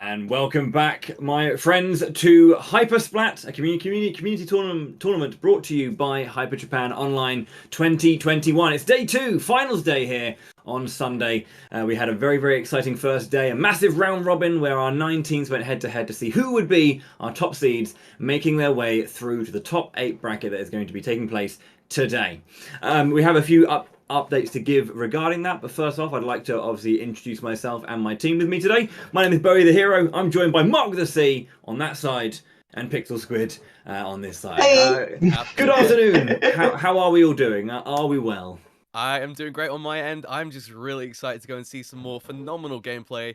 And welcome back, my friends, to HYPER SPLAT, a community tournament brought to you by HYPER Japan Online 2021. It's day 2, finals day here on Sunday. We had a very exciting first day, a massive round robin where our 9 teams went head to head to see who would be our top seeds, making their way through to the top 8 bracket that is going to be taking place today. We have a few updates to give regarding that, but first off, I'd like to obviously introduce myself and my team with me today. My name is BowietheHERO. I'm joined by Marc with a C on that side and Pixel Squid on this side. Hey! Good afternoon. How are we all doing? Are we well? I am doing great on my end. I'm just really excited to go and see some more phenomenal gameplay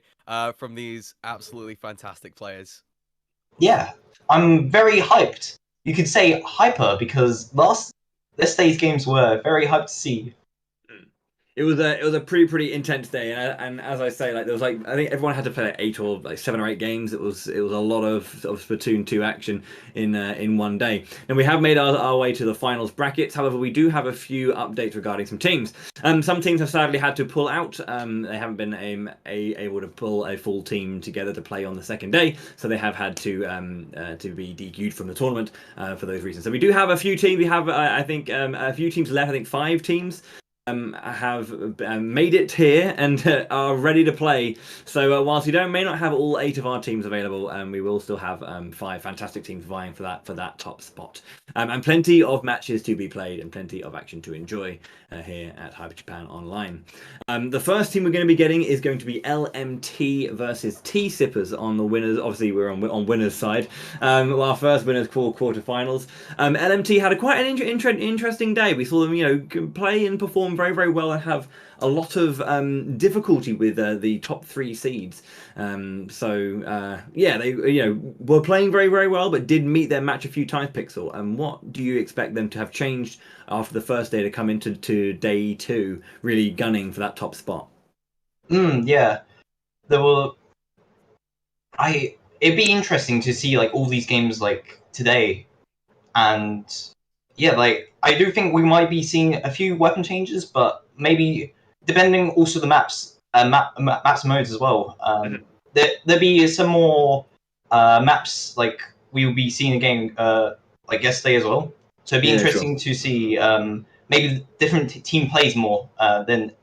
from these absolutely fantastic players. Yeah, I'm very hyped. You could say hyper because this day's games were very hyped to see. It was a pretty intense day, and as I say, like there was I think everyone had to play 8 or 7 or 8 games. It was a lot of Splatoon 2 action in one day. And we have made our way to the finals brackets. However, we do have a few updates regarding some teams. Some teams have sadly had to pull out. They haven't been able to pull a full team together to play on the second day, so they have had to be DQ'd from the tournament for those reasons. So we do have a few teams. We have I think a few teams left. I think 5 teams have made it here and are ready to play. So whilst we may not have all 8 of our teams available, we will still have 5 fantastic teams vying for that top spot, and plenty of matches to be played and plenty of action to enjoy here at HYPER Japan Online. The first team we're going to be getting is going to be LMT versus T-Sippers on the winners. Obviously, we're on winners' side. Our first winners quarterfinals. LMT had quite an interesting day. We saw them, play and perform very well and have a lot of difficulty with the top 3 seeds. Yeah, they were playing very well, but did meet their match a few times. Pixel, and what do you expect them to have changed after the first day to come into day 2, really gunning for that top spot? Yeah, there were. It'd be interesting to see all these games today, and yeah, I do think we might be seeing a few weapon changes, but maybe depending also the maps modes as well. There'll be some more maps we will be seeing again yesterday as well. So it'd be interesting to see maybe different team plays more. Then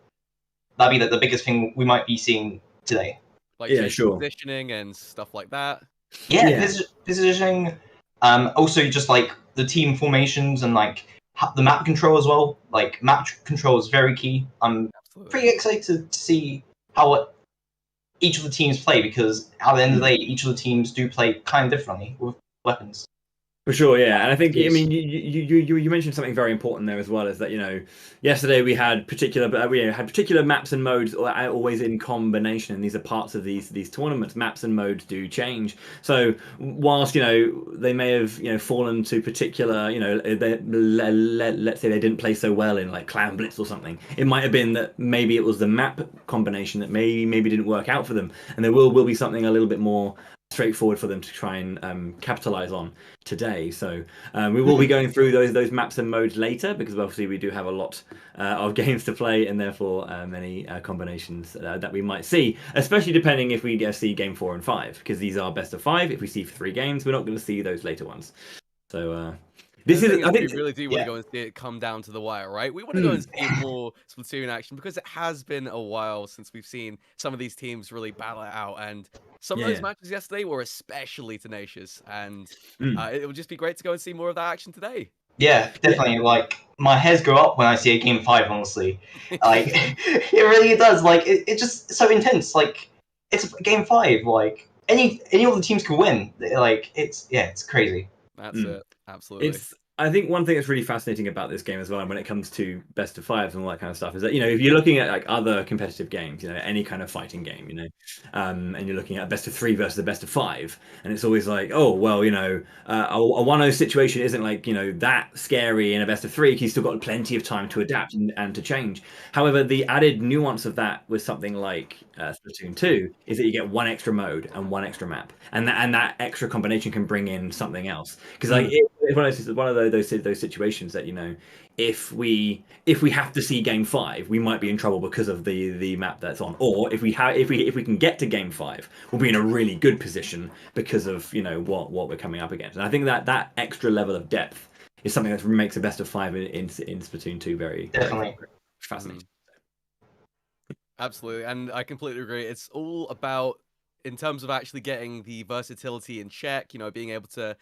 that'd be the biggest thing we might be seeing today. Positioning and stuff like that. Yeah. Positioning. Also just the team formations and the map control as well. Map control is very key. I'm pretty excited to see how each of the teams play, because at the end of the day, each of the teams do play kind of differently with weapons. For sure, yeah, and I think you mentioned something very important there as well. Is that yesterday we had particular maps and modes always in combination, and these are parts of these tournaments. Maps and modes do change. So whilst they may have fallen to particular let's say they didn't play so well in Clam Blitz or something, it might have been that maybe it was the map combination that maybe didn't work out for them, and there will be something a little bit more straightforward for them to try and capitalize on today. So we will be going through those maps and modes later, because obviously we do have a lot of games to play, and therefore many combinations that we might see, especially depending if we see game 4 and 5, because these are best of 5. If we see 3 games, we're not going to see those later ones. So I think we really do want to go and see it come down to the wire, right? We want to go and see more Splatoon action, because it has been a while since we've seen some of these teams really battle it out, and some of those matches yesterday were especially tenacious, and it would just be great to go and see more of that action today. Yeah, definitely. My hairs go up when I see a game 5. Honestly, it really does. It's just so intense. It's game 5. Any of the teams can win. It's crazy. That's it. Absolutely. I think one thing that's really fascinating about this game as well, and when it comes to best of 5s and all that kind of stuff, is that if you're looking at other competitive games, any kind of fighting game, and you're looking at best of 3 versus a best of 5, and it's always oh well, a 1-0 situation isn't that scary in a best of 3, because you've still got plenty of time to adapt and to change. However, the added nuance of that was something like Splatoon 2 is that you get one extra mode and one extra map, and that extra combination can bring in something else. Because like it's one of those situations that, you know, if we have to see game 5, we might be in trouble because of the map that's on. Or if we can get to game 5, we'll be in a really good position because of, you know, what we're coming up against. And I think that extra level of depth is something that makes the best of 5 in Splatoon 2 very fascinating. Absolutely, and I completely agree. It's all about, in terms of actually getting the versatility in check, you know, being able to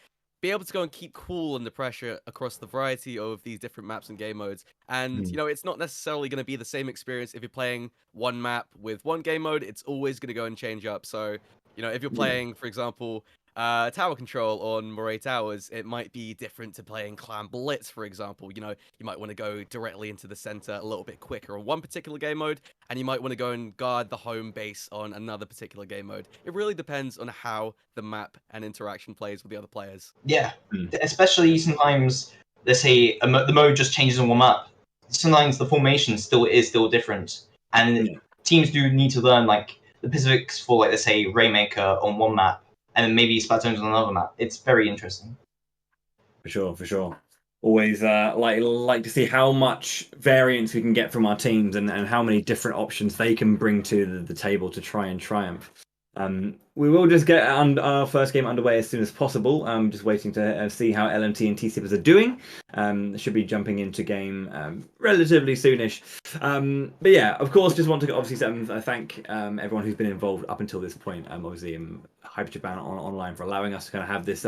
go and keep cool under pressure across the variety of these different maps and game modes. And you know, it's not necessarily going to be the same experience if you're playing one map with one game mode. It's always going to go and change up. So, you know, if you're playing, for example, tower control on Moray Towers, it might be different to playing Clam Blitz, for example. You know, you might want to go directly into the center a little bit quicker on one particular game mode, and you might want to go and guard the home base on another particular game mode. It really depends on how the map and interaction plays with the other players. Yeah, especially sometimes, let's say the mode just changes on one map. Sometimes the formation is still different, and teams do need to learn like the specifics for, like, let's say Rainmaker on one map, and then maybe Splat Zones on another map. It's very interesting. For sure. Always like to see how much variance we can get from our teams, and how many different options they can bring to the table to try and triumph. We will just get our first game underway as soon as possible. Just waiting to see how LMT and TCippers are doing. Should be jumping into game relatively soonish. But yeah, of course, just want to obviously thank everyone who's been involved up until this point. Obviously, HYPER Japan online for allowing us to kind of have this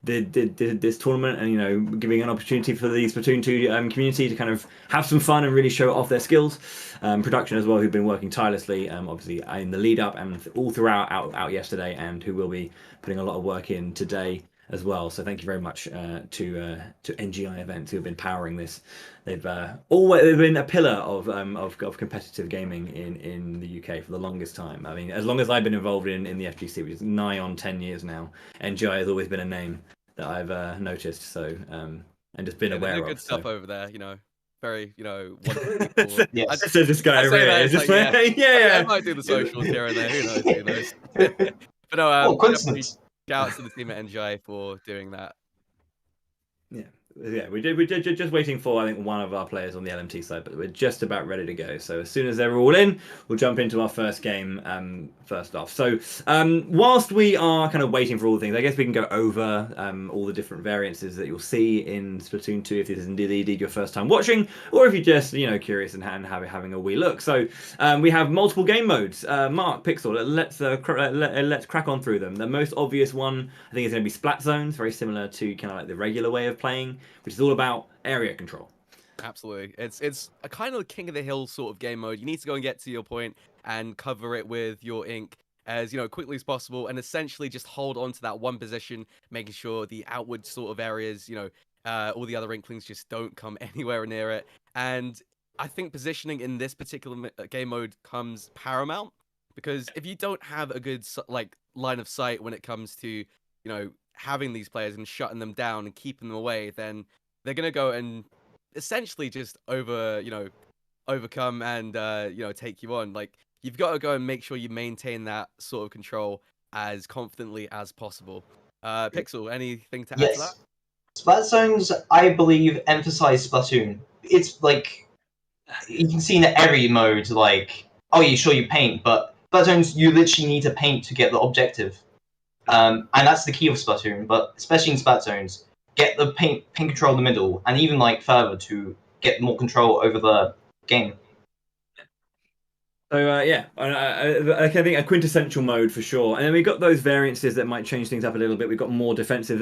this tournament, and, you know, giving an opportunity for the Splatoon 2 community to kind of have some fun and really show off their skills. Production as well, who've been working tirelessly, obviously in the lead up and all throughout out yesterday, and who will be putting a lot of work in today as well. So thank you very much to NGI Events, who have been powering this. They've been a pillar of competitive gaming in the UK for the longest time. I mean, as long as I've been involved in the FGC, which is nigh on 10 years now, NGI has always been a name that I've noticed. So and just been aware of. Good stuff over there, you know. Very, you know, wonderful people. Yeah, so this guy over here is just like, I might do the socials here and there. Who knows? But no, coincidence. Shout out to the team at NGI for doing that. Yeah, we're just waiting for, I think, one of our players on the LMT side, but we're just about ready to go. So as soon as they're all in, we'll jump into our first game first off. So whilst we are kind of waiting for all the things, I guess we can go over all the different variances that you'll see in Splatoon 2 if this is indeed your first time watching, or if you're just, you know, curious and having a wee look. So we have multiple game modes. Mark, Pixel, let's crack on through them. The most obvious one, I think, is going to be Splat Zones, very similar to kind of like the regular way of playing, which is all about area control. Absolutely. It's a kind of king of the hill sort of game mode. You need to go and get to your point and cover it with your ink as, you know, quickly as possible, and essentially just hold on to that one position, making sure the outward sort of areas, you know, all the other Inklings just don't come anywhere near it. And I think positioning in this particular game mode comes paramount, because if you don't have a good like line of sight when it comes to, you know, having these players and shutting them down and keeping them away, then they're going to go and essentially just overcome and, you know, take you on. Like, you've got to go and make sure you maintain that sort of control as confidently as possible. Pixel, anything to add to that? Splat Zones, I believe, emphasize Splatoon. It's like, you can see in every mode, like, oh, you sure you paint, but Splat Zones, you literally need to paint to get the objective. And that's the key of Splatoon, but especially in Splat Zones, get the paint control in the middle, and even like further to get more control over the game. So yeah, I think a quintessential mode for sure. And then we've got those variances that might change things up a little bit. We've got more defensive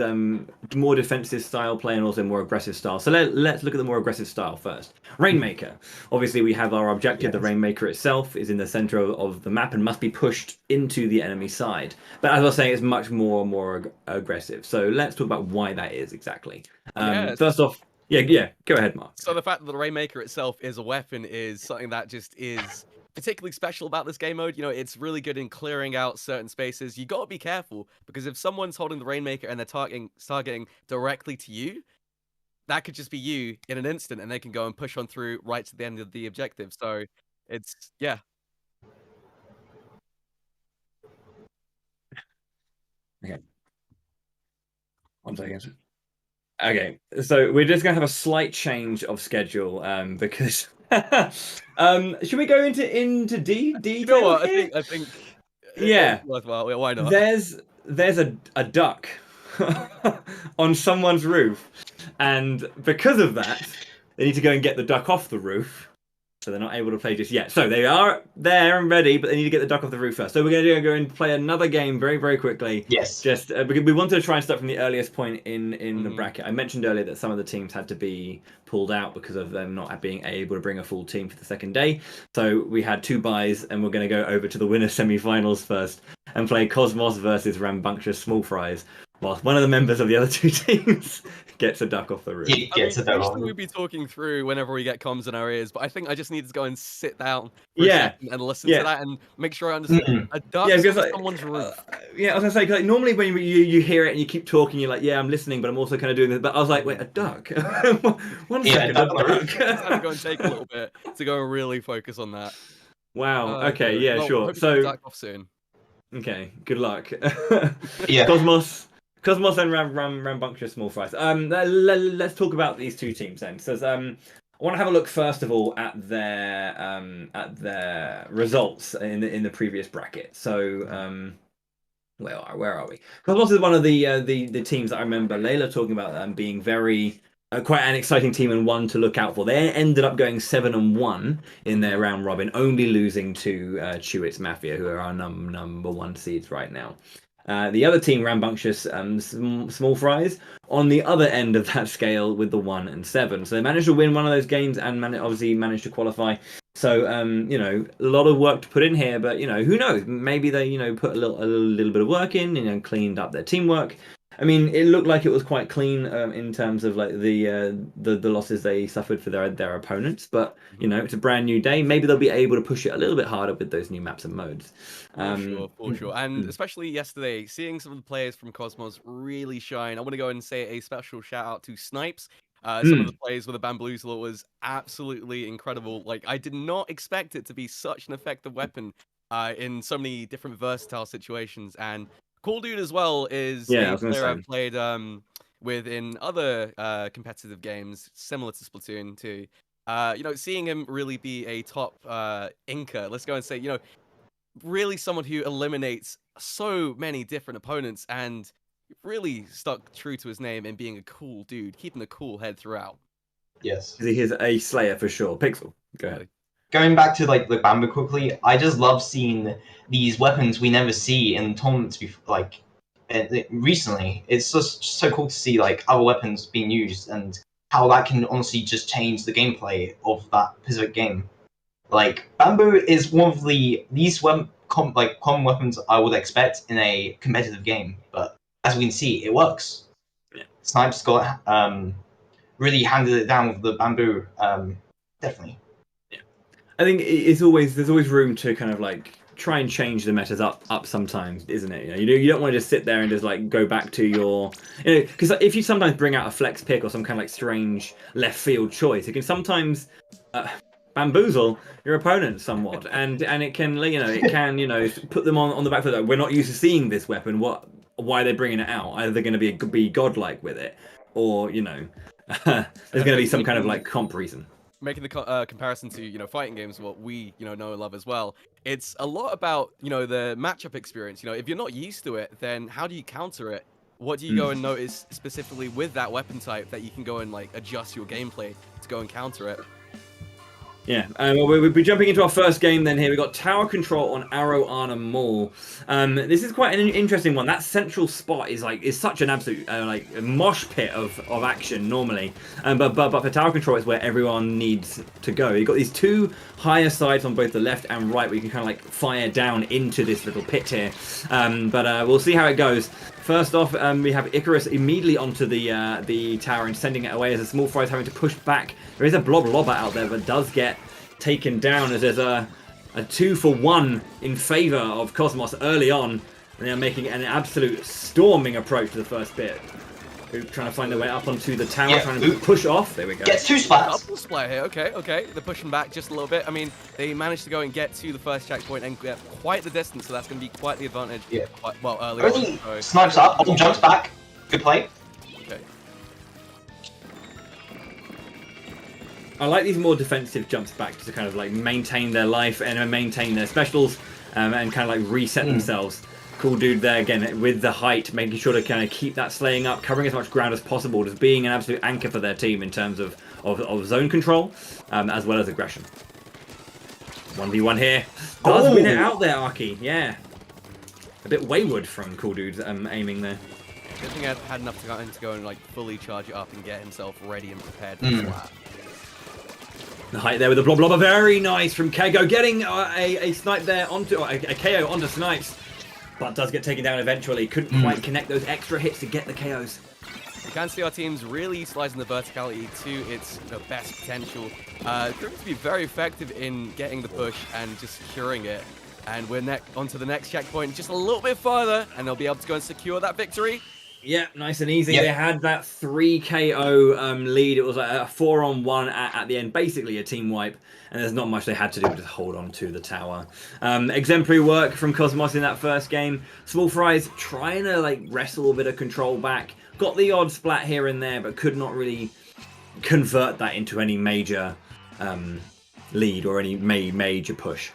style play, and also more aggressive style. So let's look at the more aggressive style first. Rainmaker. Obviously, we have our objective. Yes. The Rainmaker itself is in the center of the map and must be pushed into the enemy side. But as I was saying, it's much more aggressive. So let's talk about why that is exactly. First off, yeah, go ahead, Mark. So the fact that the Rainmaker itself is a weapon is something that just is particularly special about this game mode. You know, it's really good in clearing out certain spaces. You got to be careful, because if someone's holding the Rainmaker and they're targeting directly to you, that could just be you in an instant, and they can go and push on through right to the end of the objective. So it's, yeah. 1 second. Okay, so we're just gonna have a slight change of schedule, because should we go into detail You know what? here? I think Yeah. it's worthwhile. Yeah, why not? There's a duck on someone's roof, and because of that, they need to go and get the duck off the roof. So they're not able to play just yet. So they are there and ready, but they need to get the duck off the roof first. So we're going to go and play another game very, very quickly. Yes. Just because we wanted to try and start from the earliest point in the bracket. I mentioned earlier that some of the teams had to be pulled out because of them not being able to bring a full team for the second day. So we had 2 buys, and we're going to go over to the winner semi-finals first and play Cosmos versus Rambunctious Small Fries, whilst one of the members of the other 2 teams gets a duck off the roof. He gets a duck off the roof. We'd be talking through whenever we get comms in our ears, but I think I just need to go and sit down for a second and listen to that and make sure I understand. A duck on someone's roof. Yeah, I was gonna say, like, normally when you hear it and you keep talking, you're like, yeah, I'm listening, but I'm also kind of doing this. But I was like, wait, a duck? One second, a duck. I had to go and take a little bit to go and really focus on that. Wow. Okay. Yeah. Well, sure. hope you So. get duck off soon. Okay. Good luck. Yeah. Cosmos and Rambunctious Small Fries. Let's talk about these 2 teams then. So I want to have a look first of all at their results in the previous bracket. So where are we? Cosmos is one of the teams that I remember Layla talking about being very quite an exciting team and one to look out for. They ended up going 7-1 in their round robin, only losing to Chewits Mafia, who are our number 1 seeds right now. The other team, Rambunctious Small Fries, on the other end of that scale with the 1 and 7. So they managed to win one of those games and obviously managed to qualify. So, a lot of work to put in here, but, who knows? Maybe they, put a little bit of work in, cleaned up their teamwork. I mean, it looked like it was quite clean in terms of like the losses they suffered for their opponents. But it's a brand new day. Maybe they'll be able to push it a little bit harder with those new maps and modes. For sure. And especially yesterday, seeing some of the players from Cosmos really shine. I want to go and say a special shout out to Snipes. Some of the plays with the Bamboozler was absolutely incredible. Like, I did not expect it to be such an effective weapon in so many different versatile situations. And Cool Dude as well is a player I've played with in other competitive games similar to Splatoon 2. Seeing him really be a top inker, let's go and say, really someone who eliminates so many different opponents and really stuck true to his name in being a cool dude, keeping a cool head throughout. Yes. He is a slayer for sure. Pixel, go ahead. Going back to like the Bamboo quickly, I just love seeing these weapons we never see in tournaments before, recently. It's just so cool to see like other weapons being used and how that can honestly just change the gameplay of that specific game. Like, Bamboo is one of the least common weapons I would expect in a competitive game, but as we can see, it works. Yeah. Snipes got really handed it down with the Bamboo, definitely. I think there's always room to kind of like try and change the metas up sometimes, isn't it? You don't want to just sit there and just like go back to your, because if you sometimes bring out a flex pick or some kind of like strange left field choice, it can sometimes bamboozle your opponent somewhat, and it can put them on the back foot. Like, we're not used to seeing this weapon. Why are they bringing it out? Either they're going to be godlike with it, or there's going to be some kind of like comp reason. Making the comparison to fighting games, what we know and love as well, it's a lot about the matchup experience. If you're not used to it, then how do you counter it? What do you go and notice specifically with that weapon type that you can go and like adjust your gameplay to go and counter it? Yeah, we'll be jumping into our first game then here. We've got Tower Control on Arrow Arnhem Mall. This is quite an interesting one. That central spot is such an absolute mosh pit of action normally. But for Tower Control, it's where everyone needs to go. You've got these 2 higher sides on both the left and right where you can kind of like fire down into this little pit here. But we'll see how it goes. First off, we have Icarus immediately onto the tower and sending it away as a Small Fry is having to push back. There is a Blob Lobber out there, but does get taken down as there's a 2-for-1 in favour of Cosmos early on. And they are making an absolute storming approach to the first bit. Trying to find their way up onto the tower, trying to push off. There we go. Gets 2 splats. Double splat here. Okay. They're pushing back just a little bit. I mean, they managed to go and get to the first checkpoint and get quite the distance, so that's going to be quite the advantage. Yeah. Early on. Snipes up, jumps back. Good play. I like these more defensive jumps back to kind of like maintain their life and maintain their specials and kind of like reset themselves. Cool dude there again with the height, making sure to kind of keep that slaying up, covering as much ground as possible, just being an absolute anchor for their team in terms of zone control as well as aggression. 1v1 here. Does win it out there, Arky. Yeah. A bit wayward from Cool Dude's aiming there. Good thing I had enough time to go and like fully charge it up and get himself ready and prepared for Splat. The height there with the blob blobber, very nice from Kego, getting a snipe there onto a KO onto Snipes, but does get taken down eventually. Couldn't quite connect those extra hits to get the KOs. You can see our team's really utilizing the verticality to its best potential. Proving to be very effective in getting the push and just securing it. And we're onto the next checkpoint, just a little bit further, and they'll be able to go and secure that victory. Yeah, nice and easy. Yep. They had that 3 KO lead. It was like a 4-on-1 at the end, basically a team wipe. And there's not much they had to do but just hold on to the tower. Exemplary work from Cosmos in that first game. Small Fries trying to like wrestle a bit of control back. Got the odd splat here and there, but could not really convert that into any major lead or any major push.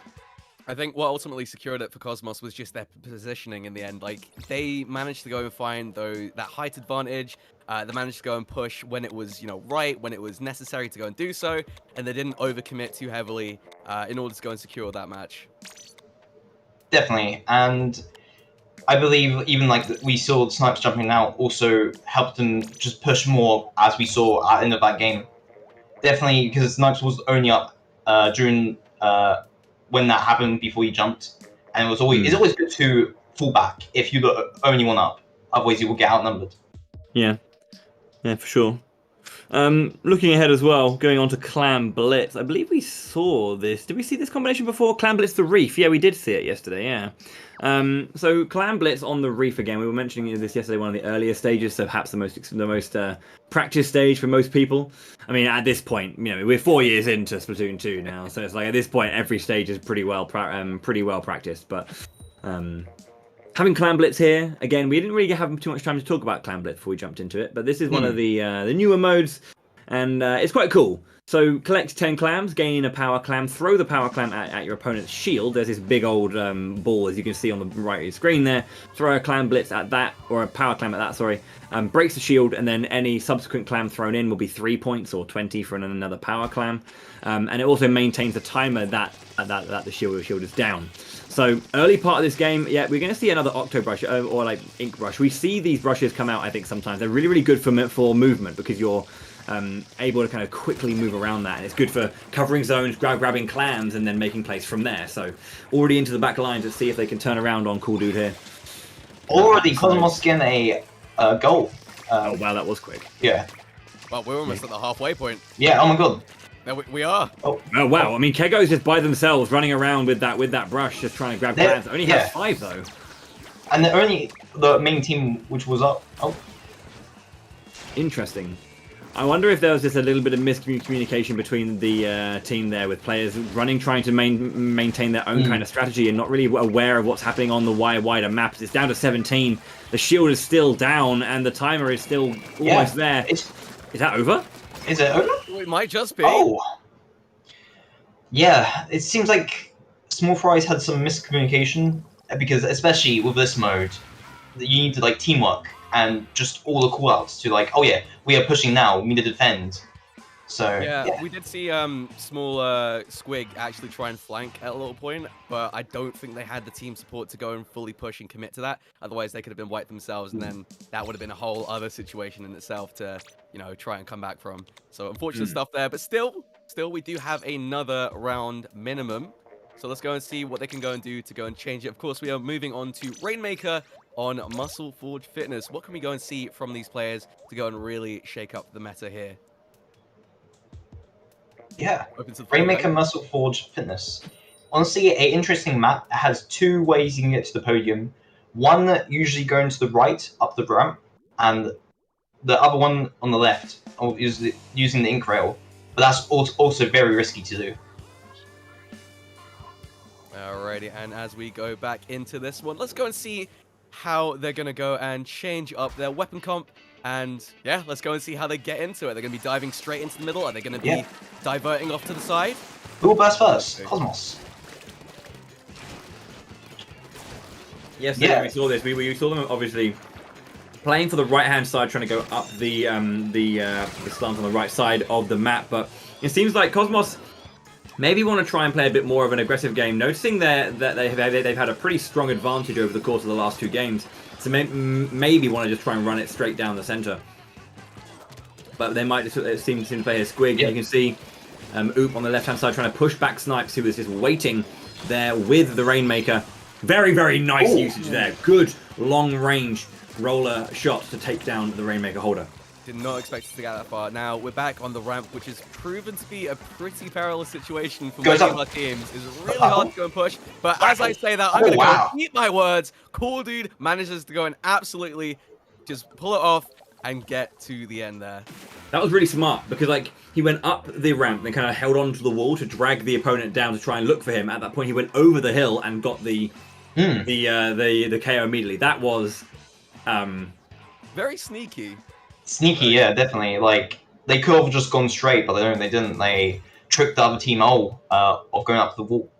I think what ultimately secured it for Cosmos was just their positioning in the end. Like, they managed to go and find that height advantage. They managed to go and push when it was, right, when it was necessary to go and do so, and they didn't overcommit too heavily in order to go and secure that match. Definitely, and I believe even like we saw Snipes jumping out also helped them just push more, as we saw at the end of that game. Definitely, because Snipes was only up during when that happened before he jumped, and it's always good to fall back if you're the only one up. Otherwise, you will get outnumbered. Yeah, for sure. Looking ahead as well, going on to Clam Blitz. I believe we saw this. Did we see this combination before? Clam Blitz the Reef. Yeah, we did see it yesterday. Yeah. So Clam Blitz on the Reef again. We were mentioning this yesterday, one of the earlier stages, so perhaps the most practice stage for most people. I mean, at this point, we're 4 years into Splatoon 2 now, so it's like at this point every stage is pretty well practiced. But having Clam Blitz here again, we didn't really have too much time to talk about Clam Blitz before we jumped into it. But this is one of the newer modes, and it's quite cool. So collect 10 clams, gain a power clam, throw the power clam at your opponent's shield. There's this big old ball, as you can see on the right of your screen there. Throw a clam blitz at that, or a power clam at that, sorry. Breaks the shield, and then any subsequent clam thrown in will be 3 points or 20 for another power clam. And it also maintains the timer that the shield is down. So early part of this game, yeah, we're going to see another Octo brush or like Ink brush. We see these brushes come out, I think, sometimes. They're really, really good for movement because you're able to kind of quickly move around that, and it's good for covering zones, grabbing clams, and then making plays from there. So already into the back line to see if they can turn around on Cool Dude here. Already Cosmos getting a goal. Oh wow, that was quick. Yeah. Well, we're almost at the halfway point. Yeah. Oh my god. There we are. Oh wow. I mean, Kego's just by themselves running around with that brush, just trying to grab clams. Only has 5 though. And they're only the main team which was up. Oh. Interesting. I wonder if there was just a little bit of miscommunication between the team there, with players running, trying to maintain their own kind of strategy and not really aware of what's happening on the wider maps. It's down to 17. The shield is still down and the timer is still almost there. Is that over? Is it over? It might just be. Oh. Yeah, it seems like Small Fries had some miscommunication, because especially with this mode, you need to like teamwork and just all the callouts to like, oh yeah, we are pushing now, we need to defend. So yeah, we did see small Squig actually try and flank at a little point, but I don't think they had the team support to go and fully push and commit to that. Otherwise, they could have been wiped themselves, and then that would have been a whole other situation in itself to, try and come back from. So unfortunate stuff there, but still, we do have another round minimum. So let's go and see what they can go and do to go and change it. Of course, we are moving on to Rainmaker on Muscle Forge Fitness. What can we go and see from these players to go and really shake up the meta here? Yeah, Rainmaker Muscle Forge Fitness. Honestly, an interesting map. It has 2 ways you can get to the podium. One usually going to the right, up the ramp, and the other one on the left, using the ink rail. But that's also very risky to do. Alrighty, and as we go back into this one, let's go and see how they're going to go and change up their weapon comp And yeah, let's go and see how they get into it. They're going to be diving straight into the middle. Are they going to be diverting off to the side? Who will burst first? Cosmos. Yes, we saw this. We saw them obviously playing for the right-hand side, trying to go up the slant on the right side of the map. But it seems like Cosmos maybe want to try and play a bit more of an aggressive game, noticing that they've had a pretty strong advantage over the course of the last 2 games. So maybe want to just try and run it straight down the center. But they might seem to play a squig. You can see Oop on the left-hand side trying to push back Snipes, who was just waiting there with the Rainmaker. Very, very nice usage there. Good long-range roller shot to take down the Rainmaker holder. Did not expect us to get that far. Now, we're back on the ramp, which has proven to be a pretty perilous situation for many of our teams. It's really hard to go and push. But as I say that, I'm going to go and keep my words. Cool Dude manages to go and absolutely just pull it off and get to the end there. That was really smart, because like he went up the ramp and kind of held onto the wall to drag the opponent down to try and look for him. At that point, he went over the hill and got the KO immediately. That was very sneaky. Sneaky, yeah, definitely. Like, they could have just gone straight, but they didn't. They tricked the other team of going up the wall.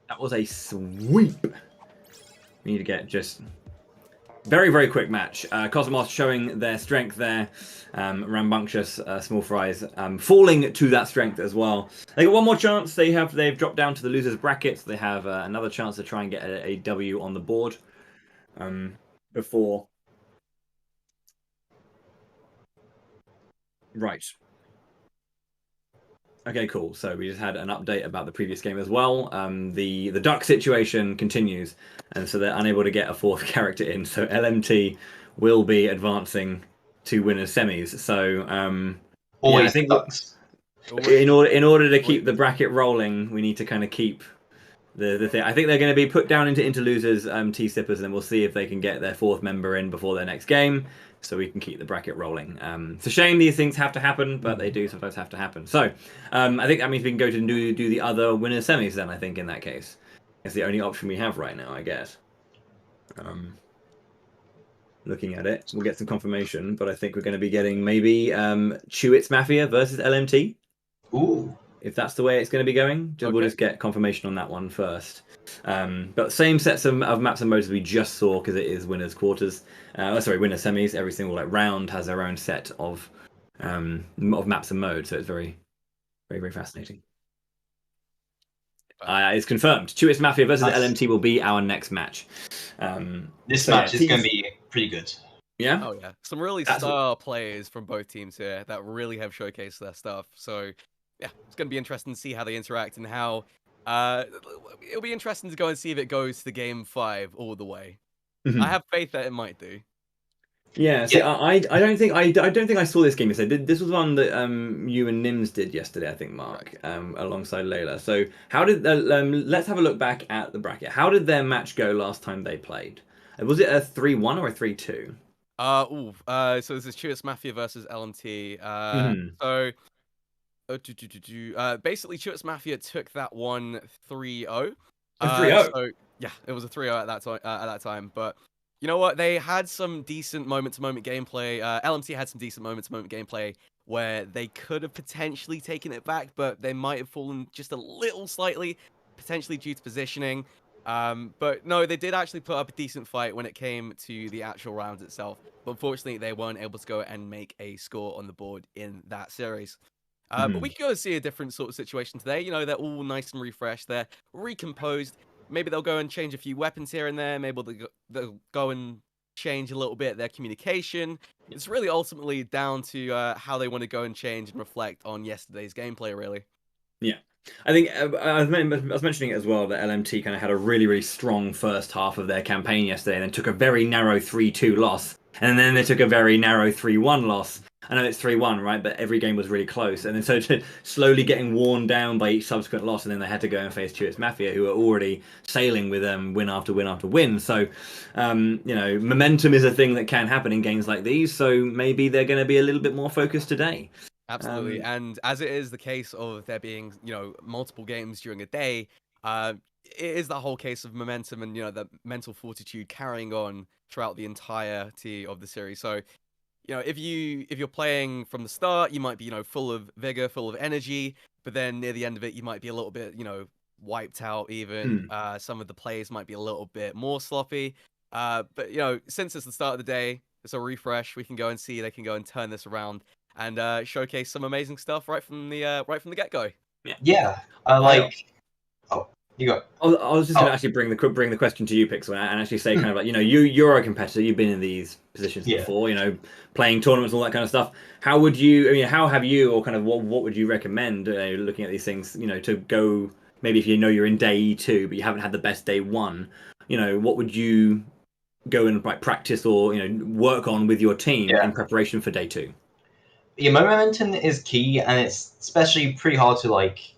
That was a sweep. We need to get just very, very quick match. Cosmos showing their strength there. Rambunctious Small Fries falling to that strength as well. They got one more chance. They've dropped down to the losers bracket. So they have another chance to try and get a W on the board before. Right. Okay, cool. So we just had an update about the previous game as well. The duck situation continues, and so they're unable to get a 4th character in. So LMT will be advancing to winners semis. So Always I think ducks. in order to keep the bracket rolling, we need to kind of keep the thing. I think they're going to be put down into losers T-sippers, and we'll see if they can get their 4th member in before their next game, so we can keep the bracket rolling. It's a shame these things have to happen, but they do sometimes have to happen. So I think that means we can go to do the other winners semis then, I think, in that case. It's the only option we have right now, I guess. Looking at it, we'll get some confirmation, but I think we're going to be getting maybe Chewits Mafia versus LMT. Ooh. If that's the way it's going to be going, we'll just get confirmation on that one first. But same sets of maps and modes we just saw, because it is winners quarters. Winners semis. Every single round has their own set of maps and modes, so it's very, very, very fascinating. It's confirmed. Chewits Mafia versus LMT will be our next match. This match is going to be pretty good. Yeah? Oh, yeah. Some really star players from both teams here that really have showcased their stuff. So, yeah, it's going to be interesting to see how they interact and how... it'll be interesting to go and see if it goes to game 5 all the way. I have faith that it might do. Yeah, see, I don't think I saw this game yesterday. This was one that you and Nimmz did yesterday, I think, Mark, alongside Layla. So how did let's have a look back at the bracket. How did their match go last time they played? Was it a 3-1 or a 3-2? So this is Chewits Mafia versus LMT. So basically Chewits Mafia took that one 3-0. 3-0. So yeah, it was a 3-0 at that time, but you know what? They had some decent moment-to-moment gameplay. LMT had some decent moment-to-moment gameplay where they could have potentially taken it back, but they might have fallen just a little slightly, potentially due to positioning. But no, they did actually put up a decent fight when it came to the actual round itself. But unfortunately, they weren't able to go and make a score on the board in that series. But we could go see a different sort of situation today. You know, they're all nice and refreshed. They're recomposed. Maybe they'll go and change a few weapons here and there. Maybe they'll go and change a little bit their communication. It's really ultimately down to how they want to go and change and reflect on yesterday's gameplay, really. Yeah. I think I was mentioning it as well that LMT kind of had a really, really strong first half of their campaign yesterday and then took a very narrow 3-2 loss. And then they took a very narrow 3-1 loss. I know it's 3-1, right? But every game was really close. And then so slowly getting worn down by each subsequent loss. And then they had to go and face Chewits Mafia, who are already sailing with win after win after win. So, you know, momentum is a thing that can happen in games like these. So maybe they're going to be a little bit more focused today. Absolutely. And as it is the case of there being, you know, multiple games during a day, it is the whole case of momentum and, you know, the mental fortitude carrying on throughout the entirety of the series. So, if you're playing from the start, you might be, full of vigor, full of energy, but then near the end of it, you might be a little bit, wiped out even. Some of the plays might be a little bit more sloppy. But since it's the start of the day, it's a refresh. We can go and see they can go and turn this around and showcase some amazing stuff right from the get-go. Yeah. Like, oh, you go. I was just going to actually bring the question to you, Pixel, and actually say kind of like, you're a competitor. You've been in these positions before, playing tournaments, all that kind of stuff. How would you? I mean, how have you, or kind of what would you recommend? Looking at these things, to go. Maybe if you're in day 2, but you haven't had the best day 1, what would you go and like practice or work on with your team in preparation for day 2? Yeah, momentum is key, and it's especially pretty hard to like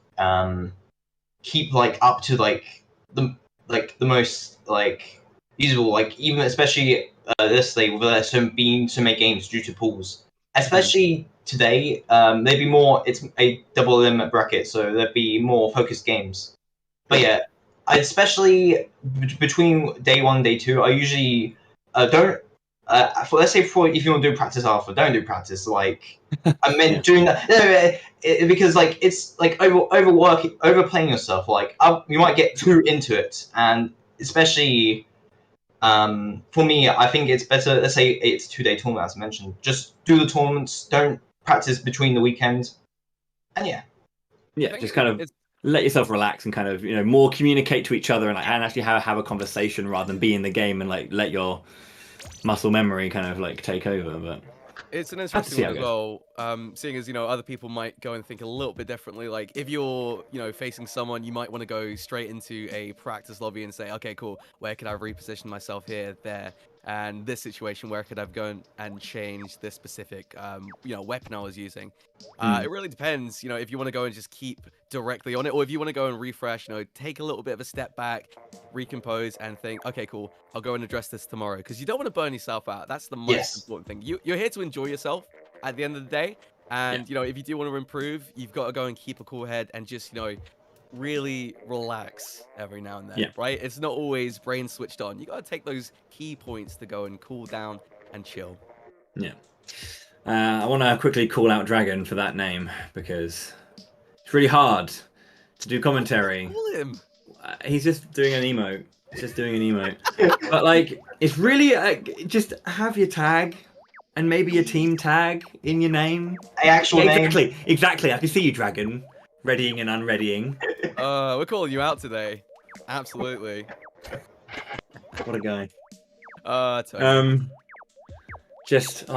keep like up to like the most like usable, like even especially this day where there's been so many games due to pools. Especially today, there'd be more. It's a double limit bracket, so there'd be more focused games. But yeah, especially between day 1 and day 2, I usually don't. Let's say if you want to do practice alpha, don't do practice. Like I meant doing that because like it's like overplaying yourself. Like you might get too into it, and especially for me, I think it's better. Let's say it's 2-day tournament, as I mentioned. Just do the tournaments. Don't practice between the weekends. And just kind of let yourself relax and kind of more communicate to each other and actually have a conversation rather than be in the game and like let your muscle memory kind of like take over. But it's an interesting one as well, seeing as other people might go and think a little bit differently. Like if you're facing someone, you might want to go straight into a practice lobby and say, okay, cool, where could I reposition myself here, there, and this situation, where could I go and change this specific weapon I was using. It really depends, if you want to go and just keep directly on it, or if you want to go and refresh, take a little bit of a step back, recompose, and think, okay, cool, I'll go and address this tomorrow, because you don't want to burn yourself out. That's the most important thing. You're here to enjoy yourself at the end of the day, and if you do want to improve, you've got to go and keep a cool head and just really relax every now and then, right? It's not always brain switched on. You got to take those key points to go and cool down and chill. I want to quickly call out Dragon for that name, because it's really hard to do commentary. Call him. He's just doing an emote. But like, it's really just have your tag and maybe your team tag in your name. Name. Exactly. I can see you, Dragon, readying and unreadying. We're calling you out today. Absolutely. What a guy. Oh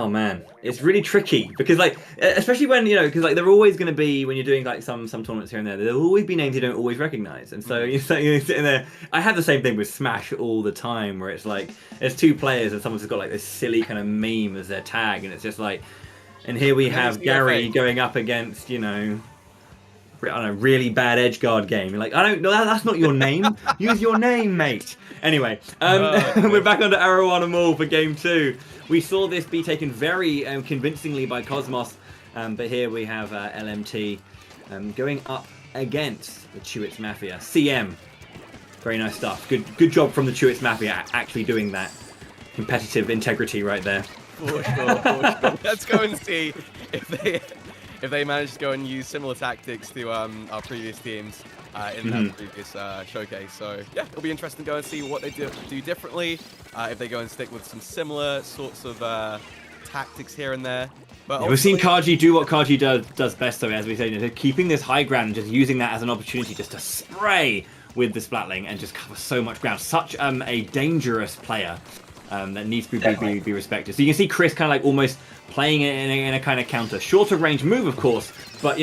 man, it's really tricky because like, especially when because like they're always going to be, when you're doing like some tournaments here and there, there'll always be names you don't always recognize, and so you're sitting there. I had the same thing with Smash all the time, where it's like there's 2 players and someone's just got like this silly kind of meme as their tag, and it's just like, and here we have Gary going up against I don't know, really bad edge guard game. You're like, I don't know, that's not your name. Use your name, mate. Anyway, we're back onto Arrow on them all for game 2. We saw this be taken very convincingly by Cosmos, but here we have LMT going up against the Chewits Mafia. CM, very nice stuff. Good job from the Chewits Mafia actually doing that competitive integrity right there. For sure. Let's go and see if they manage to go and use similar tactics to our previous teams in that previous showcase. So yeah, it'll be interesting to go and see what they do differently, if they go and stick with some similar sorts of tactics here and there. But we've seen Kaji do what Kaji does best, though, as we say, keeping this high ground and just using that as an opportunity just to spray with the Splatling and just cover so much ground. Such a dangerous player that needs to be respected. So you can see Chris kind of like almost playing it in a kind of counter. Shorter range move, of course, but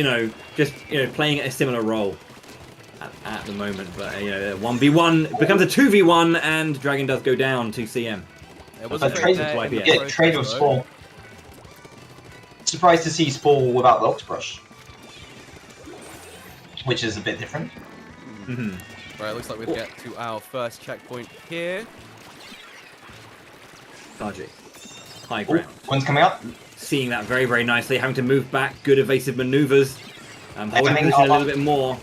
just playing a similar role at the moment. But 1v1 becomes a 2v1, and Dragon does go down to CM. It was a trade with Spore. Surprised to see Spore without the Octobrush, which is a bit different. Right, looks like we get to our first checkpoint here. Kaji, high ground. One's coming up. Seeing that very, very nicely, having to move back, good evasive maneuvers, holding position a little bit more.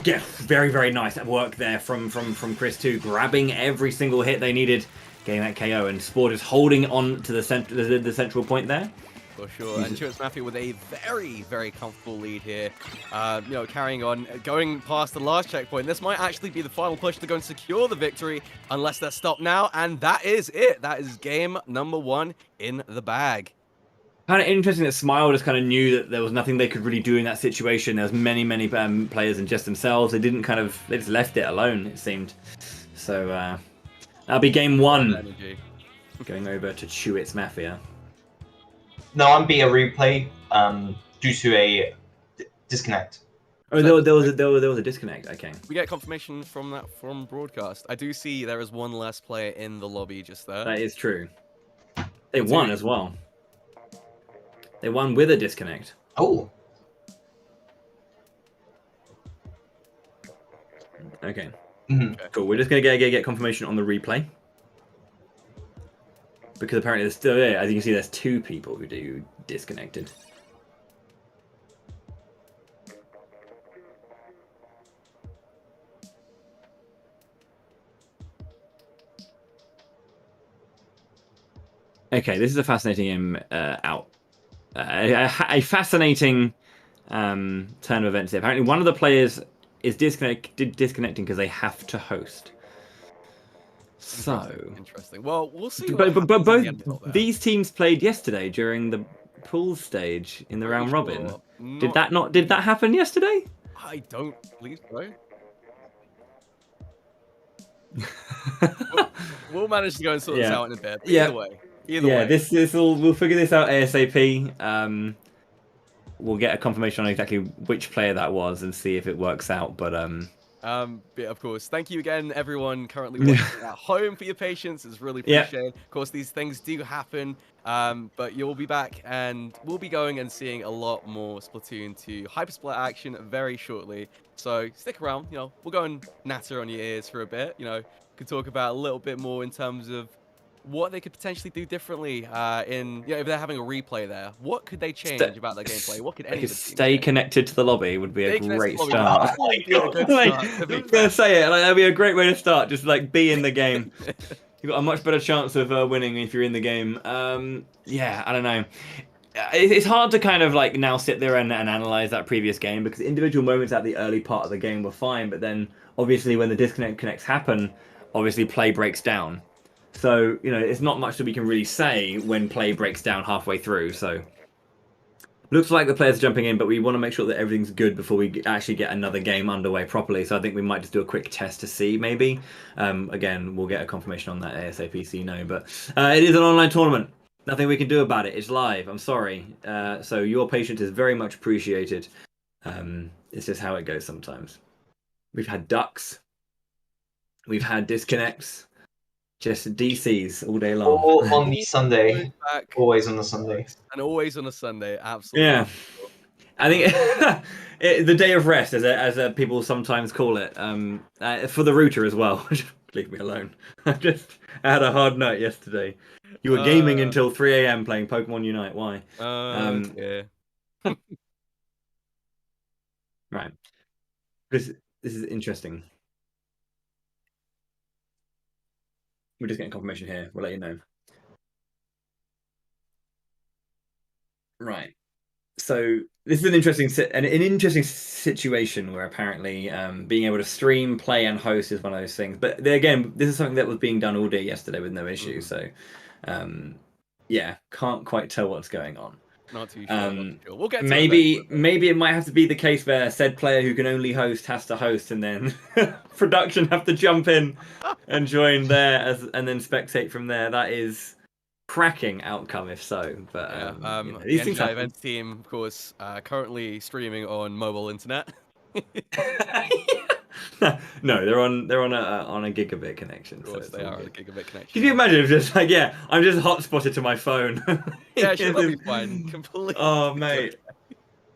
Yeah, very, very nice work there from Chris too, grabbing every single hit they needed, getting that KO, and Sport is holding on to the central point there. For sure, and Nimmz Mafia with a very, very comfortable lead here. You know, carrying on, going past the last checkpoint. This might actually be the final push to go and secure the victory, unless they're stopped now, and that is it. That is game number 1 in the bag. Kind of interesting that Smile just kind of knew that there was nothing they could really do in that situation. There was many players than just themselves. They didn't they just left it alone, it seemed. So that'll be game 1. Going over to Nimmz Mafia. No, I'm being a replay due to a disconnect. Oh, there was a disconnect. Okay. We get confirmation from that from broadcast. I do see there is one less player in the lobby just there. That is true. They won as well. They won with a disconnect. Oh. Okay. Mm-hmm. Cool. We're just gonna get confirmation on the replay. Because apparently there's still, as you can see, there's 2 people who disconnected. Okay, this is a fascinating game a fascinating turn of events here. Apparently one of the players is disconnecting because they have to host. So interesting. Well, we'll see. But both these teams played yesterday during the pool stage in the round robin. Did that happen yesterday? I don't believe so. we'll manage to go and sort this out in a bit. Either way. We'll figure this out ASAP. We'll get a confirmation on exactly which player that was and see if it works out. But of course, thank you again, everyone currently watching at home, for your patience. It's really appreciated. Of course, these things do happen, but you'll be back, and we'll be going and seeing a lot more Splatoon 2 Hyper Splat action very shortly. So stick around. You know, we'll go and natter on your ears for a bit. You know, could talk about a little bit more in terms of what they could potentially do differently if they're having a replay there. What could they change about their gameplay? What could any of the stay connected to the lobby would be a great start. I'm gonna say it. Like, that'd be a great way to start. Just like be in the game. You've got a much better chance of winning if you're in the game. Yeah, I don't know. It's hard to kind of like now sit there and analyze that previous game, because individual moments at the early part of the game were fine, but then obviously when the disconnects happen, obviously play breaks down. So, you know, it's not much that we can really say when play breaks down halfway through. So, looks like the players are jumping in, but we want to make sure that everything's good before we actually get another game underway properly. So I think we might just do a quick test to see, maybe. Again, we'll get a confirmation on that ASAP, so you know. But it is an online tournament. Nothing we can do about it. It's live. I'm sorry. So your patience is very much appreciated. It's just how it goes sometimes. We've had ducks. We've had disconnects. Just DCs all day long. All on the Sunday. Always on the Sunday. And always on a Sunday, absolutely. Yeah. I think the day of rest, as people sometimes call it, for the router as well. Leave me alone. I had a hard night yesterday. You were gaming until 3 AM playing Pokemon Unite. Why? Yeah. Right. This is interesting. We're just getting confirmation here. We'll let you know. Right. So this is an interesting situation where apparently being able to stream, play, and host is one of those things. But again, this is something that was being done all day yesterday with no issue. So yeah, can't quite tell what's going on. Not too sure. We'll get to maybe it might have to be the case where said player who can only host has to host, and then production have to jump in and join there and then spectate from there. That is cracking outcome if so. But these the things NGI Events team, of course, currently streaming on mobile internet. No, they're on a gigabit connection. Of course, so they are on a gigabit connection. Can you imagine if just like, yeah, I'm just hotspotted to my phone? Yeah, sure, that'll be fine. Completely. Oh mate,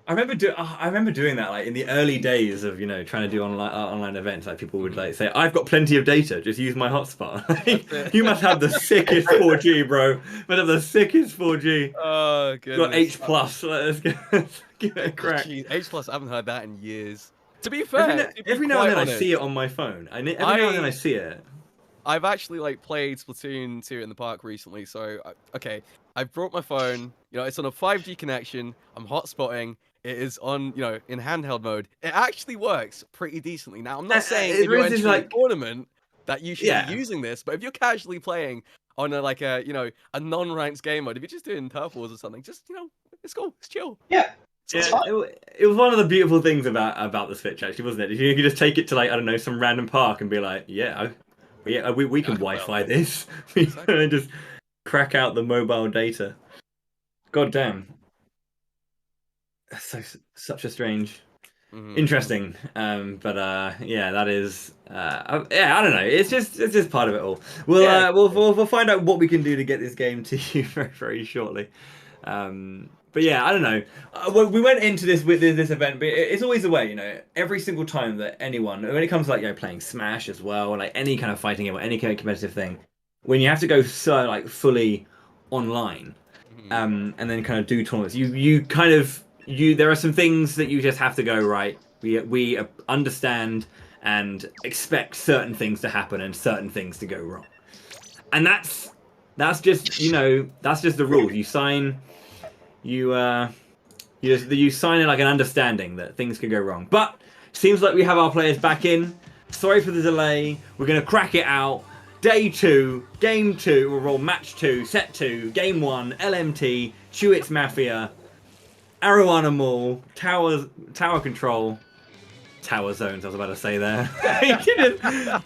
I remember doing that like in the early days of trying to do online events. Like people would like say, "I've got plenty of data, just use my hotspot." You must have the sickest 4G, bro. Must have the sickest 4G. Oh goodness. Got H plus. Let's give it a crack. Jeez, H plus. I haven't heard that in years. To be fair, every now and then I see it on my phone. Every now and then I see it. I've actually like played Splatoon 2 in the park recently. So okay, I've brought my phone. You know, it's on a 5G connection. I'm hotspotting. It is on, you know, in handheld mode. It actually works pretty decently. Now, I'm not saying if you're entering a tournament that you should be using this, but if you're casually playing on a you know, a non-ranked game mode, if you're just doing turf wars or something, just, you know, it's cool, it's chill. Yeah. It was one of the beautiful things about the Switch, actually, wasn't it? You could just take it to, like, I don't know, some random park and be like, we can Wi-Fi this. And then just crack out the mobile data. God damn. Such a strange, interesting. But yeah, that is. I don't know. It's just part of it all. We'll find out what we can do to get this game to you very, very shortly. But yeah, I don't know. We went into this with this event, but it's always the way, you know. Every single time that anyone, when it comes to, like, you know, playing Smash as well, or like any kind of fighting game or any kind of competitive thing, when you have to go so like fully online, and then kind of do tournaments, there are some things that you just have to go right. We understand and expect certain things to happen and certain things to go wrong, and that's just, you know, that's just the rules. You sign. You sign in like an understanding that things can go wrong. But seems like we have our players back in. Sorry for the delay. We're gonna crack it out. Day 2, game 2. We'll roll match 2, set 2, game 1. LMT, Chewits Mafia, Arowana Mall, Tower Control. Tower Zones, I was about to say there.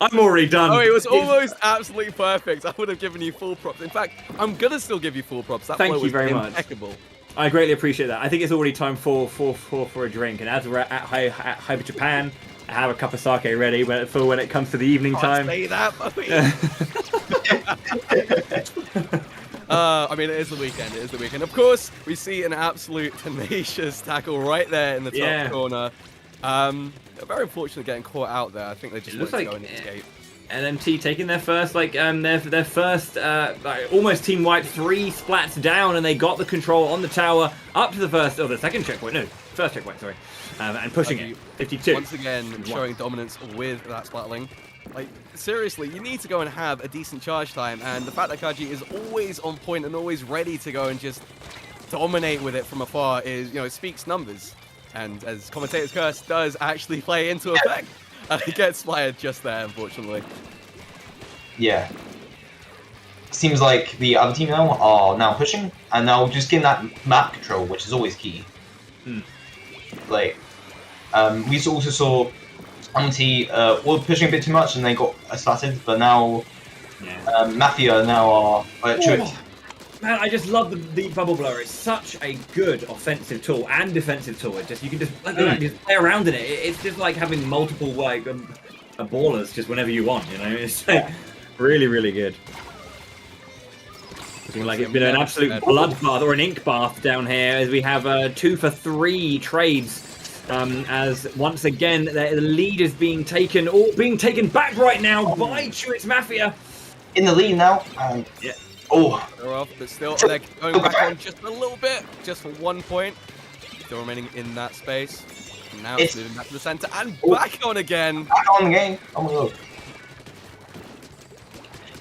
I'm already done. Oh, it was almost absolutely perfect. I would have given you full props. In fact, I'm gonna still give you full props. That Thank you very much. Impeccable. I greatly appreciate that. I think it's already time for a drink, and as we're at Hyper Japan, I have a cup of sake ready for when it comes to the evening time. Say that, I mean, it is the weekend. It is the weekend. Of course, we see an absolute tenacious tackle right there in the top corner. Very unfortunate getting caught out there. I think they just wanted to go and escape. LMT taking their first, their first, almost team wipe, 3 splats down, and they got the control on the tower up to the second checkpoint. No, first checkpoint, sorry. And pushing it. 52. Once again, showing dominance with that splatling. Like, seriously, you need to go and have a decent charge time, and the fact that Kaji is always on point and always ready to go and just dominate with it from afar is, you know, it speaks numbers. And as Commentator's Curse does actually play into effect. He gets splattered just there, unfortunately. Yeah. Seems like the other team now are pushing, and now just getting that map control, which is always key. Like, we also saw Unti were pushing a bit too much, and they got splatted, but now Mafia now are Man, I just love the bubble blower. It's such a good offensive tool and defensive tool. It just, you can just play around in it. It's just like having multiple ballers just whenever you want. You know, it's like really, really good. Looking like it's been an absolute bloodbath or an ink bath down here as we have 2 for 3 trades. As once again the lead is being taken back right now by Chewits Mafia. In the lead now. Yeah. Oh, they're off, but still they're going back on just a little bit, just for 1 point. Still remaining in that space. And now it's moving back to the center and back on again. Back on the game. Oh my god.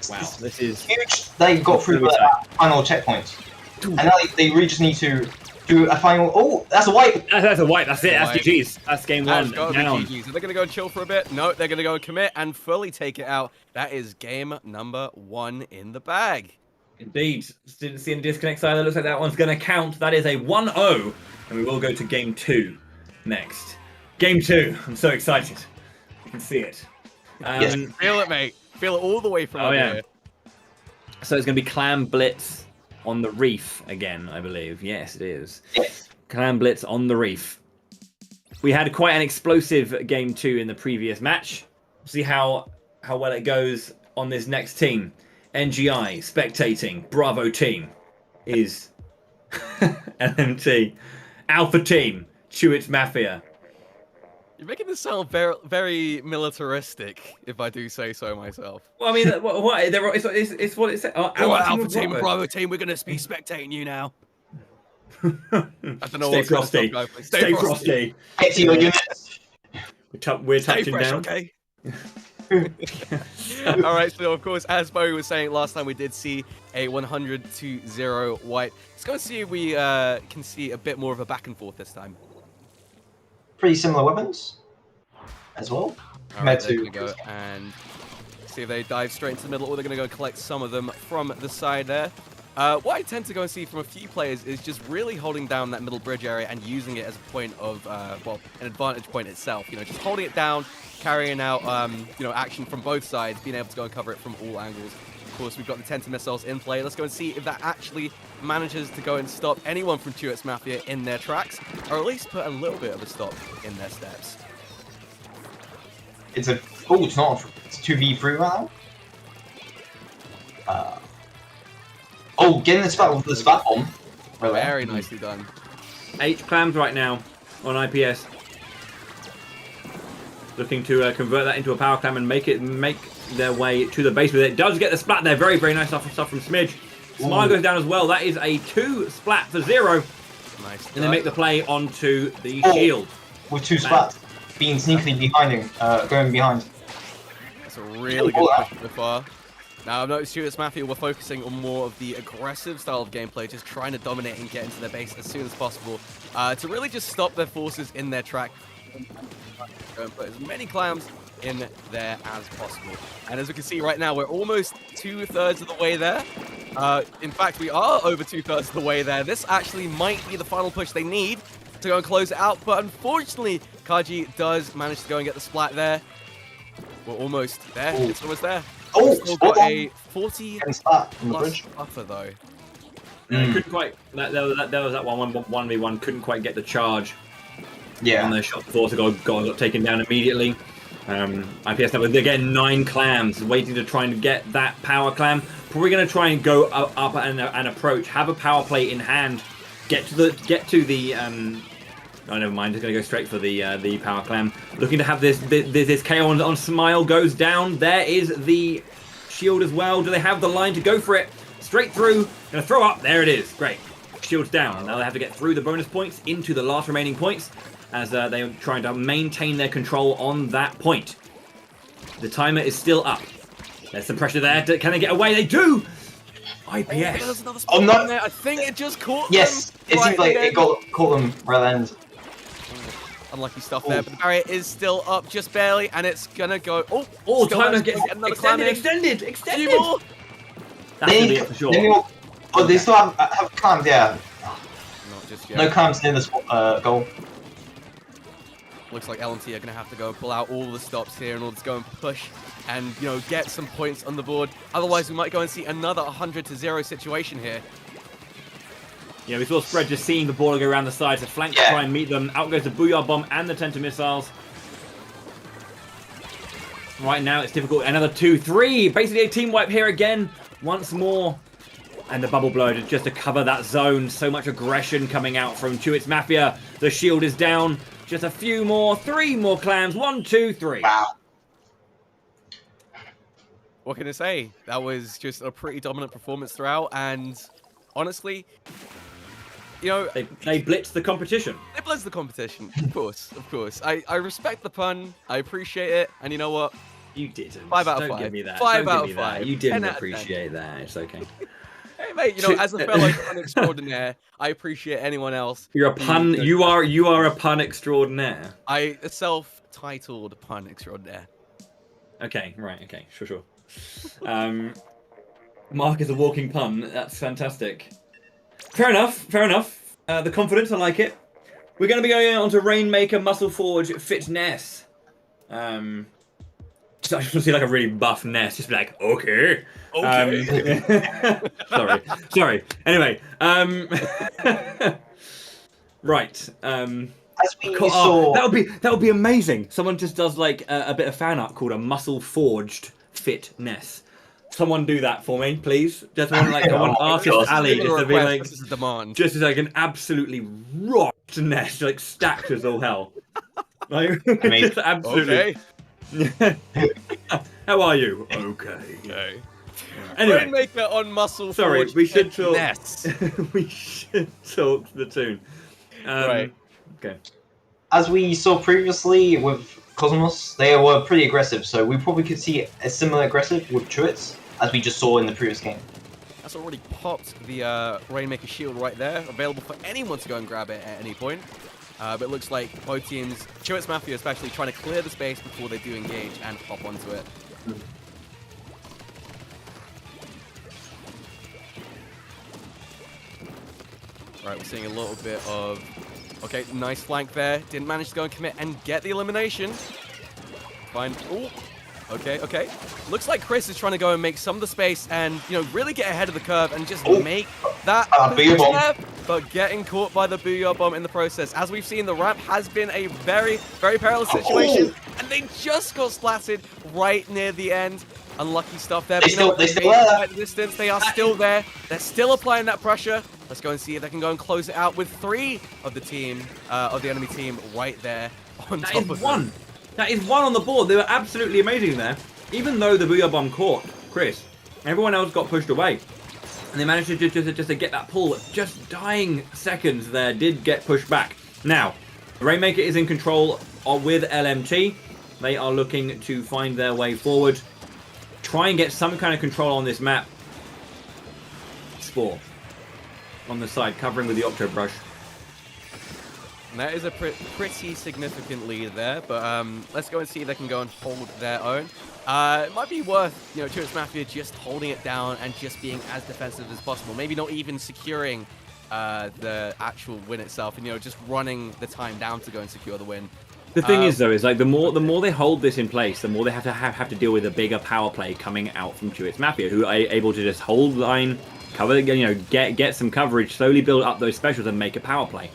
Wow, this is huge. They got through the final checkpoint, and now they really just need to do a final. Oh, that's a wipe. That's a wipe. That's it. That's GG's. That's game 1. Are they going to go and chill for a bit? No, they're going to go and commit and fully take it out. That is game number 1 in the bag. Indeed. Didn't see any disconnects either. Looks like that one's going to count. That is a 1-0. And we will go to game 2 next. Game 2. I'm so excited. You can see it. Yes, feel it, mate. Feel it all the way from over here. So it's going to be Clam Blitz on the Reef again, I believe. Yes, it is. Yes. Clam Blitz on the Reef. We had quite an explosive game 2 in the previous match. See how well it goes on this next team. NGI, spectating, Bravo team is LMT. Alpha team, Chewits Mafia. You're making this sound very, very militaristic, if I do say so myself. Well, I mean, it's what it said. Alpha team and Bravo team, we're going to be spectating you now. I don't know what's going to stop. Stay frosty. Get to your units. We're touching fresh, down. Okay. All right, so of course, as Bowie was saying last time, we did see a 100-0 wipe. Let's go and see if we can see a bit more of a back and forth this time. Pretty similar weapons as well. All right, they're gonna go and see if they dive straight into the middle, or they're gonna go collect some of them from the side there. What I tend to go and see from a few players is just really holding down that middle bridge area and using it as a point of, well, an advantage point itself. You know, just holding it down, carrying out, you know, action from both sides, being able to go and cover it from all angles. Of course, we've got the Tenta missiles in play. Let's go and see if that actually manages to go and stop anyone from Tuet's Mafia in their tracks, or at least put a little bit of a stop in their steps. It's a... Oh, it's not. It's 2v3 right now. Oh, getting the splat with the splat bomb. Very nicely done. 8 clams right now on IPS. Looking to convert that into a power clam and make their way to the base with it. Does get the splat there. Very, very nice stuff from Smidge. Smile goes down as well. That is a 2 splat for 0. Nice. And they make the play onto the shield. With 2 splats. Being sneakily behind him. Going behind. That's a really good push so far. Now, I've noticed Tuet's Mafia were focusing on more of the aggressive style of gameplay, just trying to dominate and get into their base as soon as possible to really just stop their forces in their track and put as many clams in there as possible. And as we can see right now, we're almost 2/3 of the way there. In fact, we are over 2/3 of the way there. This actually might be the final push they need to go and close it out, but unfortunately, Kaji does manage to go and get the splat there. We're almost there. Ooh. It's almost there. Oh, still got a 40 plus buffer though. Couldn't quite. There was that 1v1. Couldn't quite get the charge. Yeah. On their shot before, so got taken down immediately. IPS now with again 9 clams, waiting to try and get that power clam. Probably going to try and go up and approach. Have a power play in hand. Get to the. Oh, never mind. Just going to go straight for the power clam. Looking to have this KO on Smile goes down. There is the shield as well. Do they have the line to go for it? Straight through. Going to throw up. There it is. Great. Shield's down. Now they have to get through the bonus points into the last remaining points as they're trying to maintain their control on that point. The timer is still up. There's some pressure there. Can they get away? They do! IPS. Oh no! There. I think it just caught yes, them. It seems like it caught them right at the end. Unlucky stuff there, but the barrier is still up just barely, and it's gonna go. Oh, timer gets extended. Few more. That's gonna be it for sure. They still have clams, yeah. Not just yet. No clams in this goal. Looks like LMT are gonna have to go pull out all the stops here in order to go and push and, you know, get some points on the board. Otherwise, we might go and see another 100-0 situation here. Yeah, we saw Spread just seeing the ball go around the side to flank to try and meet them. Out goes the Booyah Bomb and the Tenta missiles. Right now, it's difficult. Another 2-3. Basically, a team wipe here again. Once more. And the bubble blow just to cover that zone. So much aggression coming out from Tuet's Mafia. The shield is down. Just a few more. 3 more clams. 1, 2, 3. Wow. What can I say? That was just a pretty dominant performance throughout. And honestly, you know, they blitzed the competition. They blitzed the competition. Of course, of course. I respect the pun. I appreciate it. And you know what? You didn't. 5 out of 5. Don't give me that. 5 Don't out give of me 5. That. You didn't appreciate that. It's okay. Hey mate, you know, as a fellow pun extraordinaire, I appreciate anyone else. You're a pun. You are a pun extraordinaire. A self-titled pun extraordinaire. Okay, right. Okay, sure. Mark is a walking pun. That's fantastic. Fair enough. The confidence, I like it. We're going to be going on to Rainmaker, Muscle Forge, Fitness. I just want to see like a really buff Ness. Just be like, okay. Sorry. Anyway, right. That would be amazing. Someone just does like a bit of fan art called a Muscle Forged Fitness. Someone do that for me, please. Just one like I want Artist Alley just to be like, this is a demand. Just as like an absolutely rocked nest, like stacked as all hell. Like, just absolutely. Okay. How are you? Okay. Anyway, Rainmaker on Muscle sorry, Forge. we should talk. Ness. We should talk the tune. Right. Okay. as we saw previously with Cosmos, they were pretty aggressive, so we probably could see a similar aggressive with Chewits, as we just saw in the previous game. That's already popped the Rainmaker shield right there, available for anyone to go and grab it at any point. But it looks like both teams, Chewits Mafia especially, trying to clear the space before they do engage and hop onto it. Right, we're seeing a little bit of... Okay, nice flank there. Didn't manage to go and commit and get the elimination. Fine. Ooh. Okay, okay. Looks like Chris is trying to go and make some of the space and, you know, really get ahead of the curve and just make that Booyah bomb. But getting caught by the Booyah bomb in the process. As we've seen, the ramp has been a very, very perilous situation. And they just got splatted right near the end. Unlucky stuff there. They still there. Distance. They are still there. They're still applying that pressure. Let's go and see if they can go and close it out with 3 of the team, of the enemy team right there on top of them. That is 1 on the board. They were absolutely amazing there. Even though the Booyah bomb caught Chris, everyone else got pushed away. And they managed to just to get that pull. Just dying seconds there did get pushed back. Now, Rainmaker is in control with LMT. They are looking to find their way forward. Try and get some kind of control on this map. Spore on the side, covering with the Octo Brush. And that is a pretty significant lead there, but let's go and see if they can go and hold their own. It might be worth, you know, Chewits Mafia just holding it down and just being as defensive as possible. Maybe not even securing the actual win itself, and, you know, just running the time down to go and secure the win. The thing is, though, is like the more they hold this in place, the more they have to deal with a bigger power play coming out from Chewits Mafia, who are able to just hold line, cover, you know, get some coverage, slowly build up those specials and make a power play.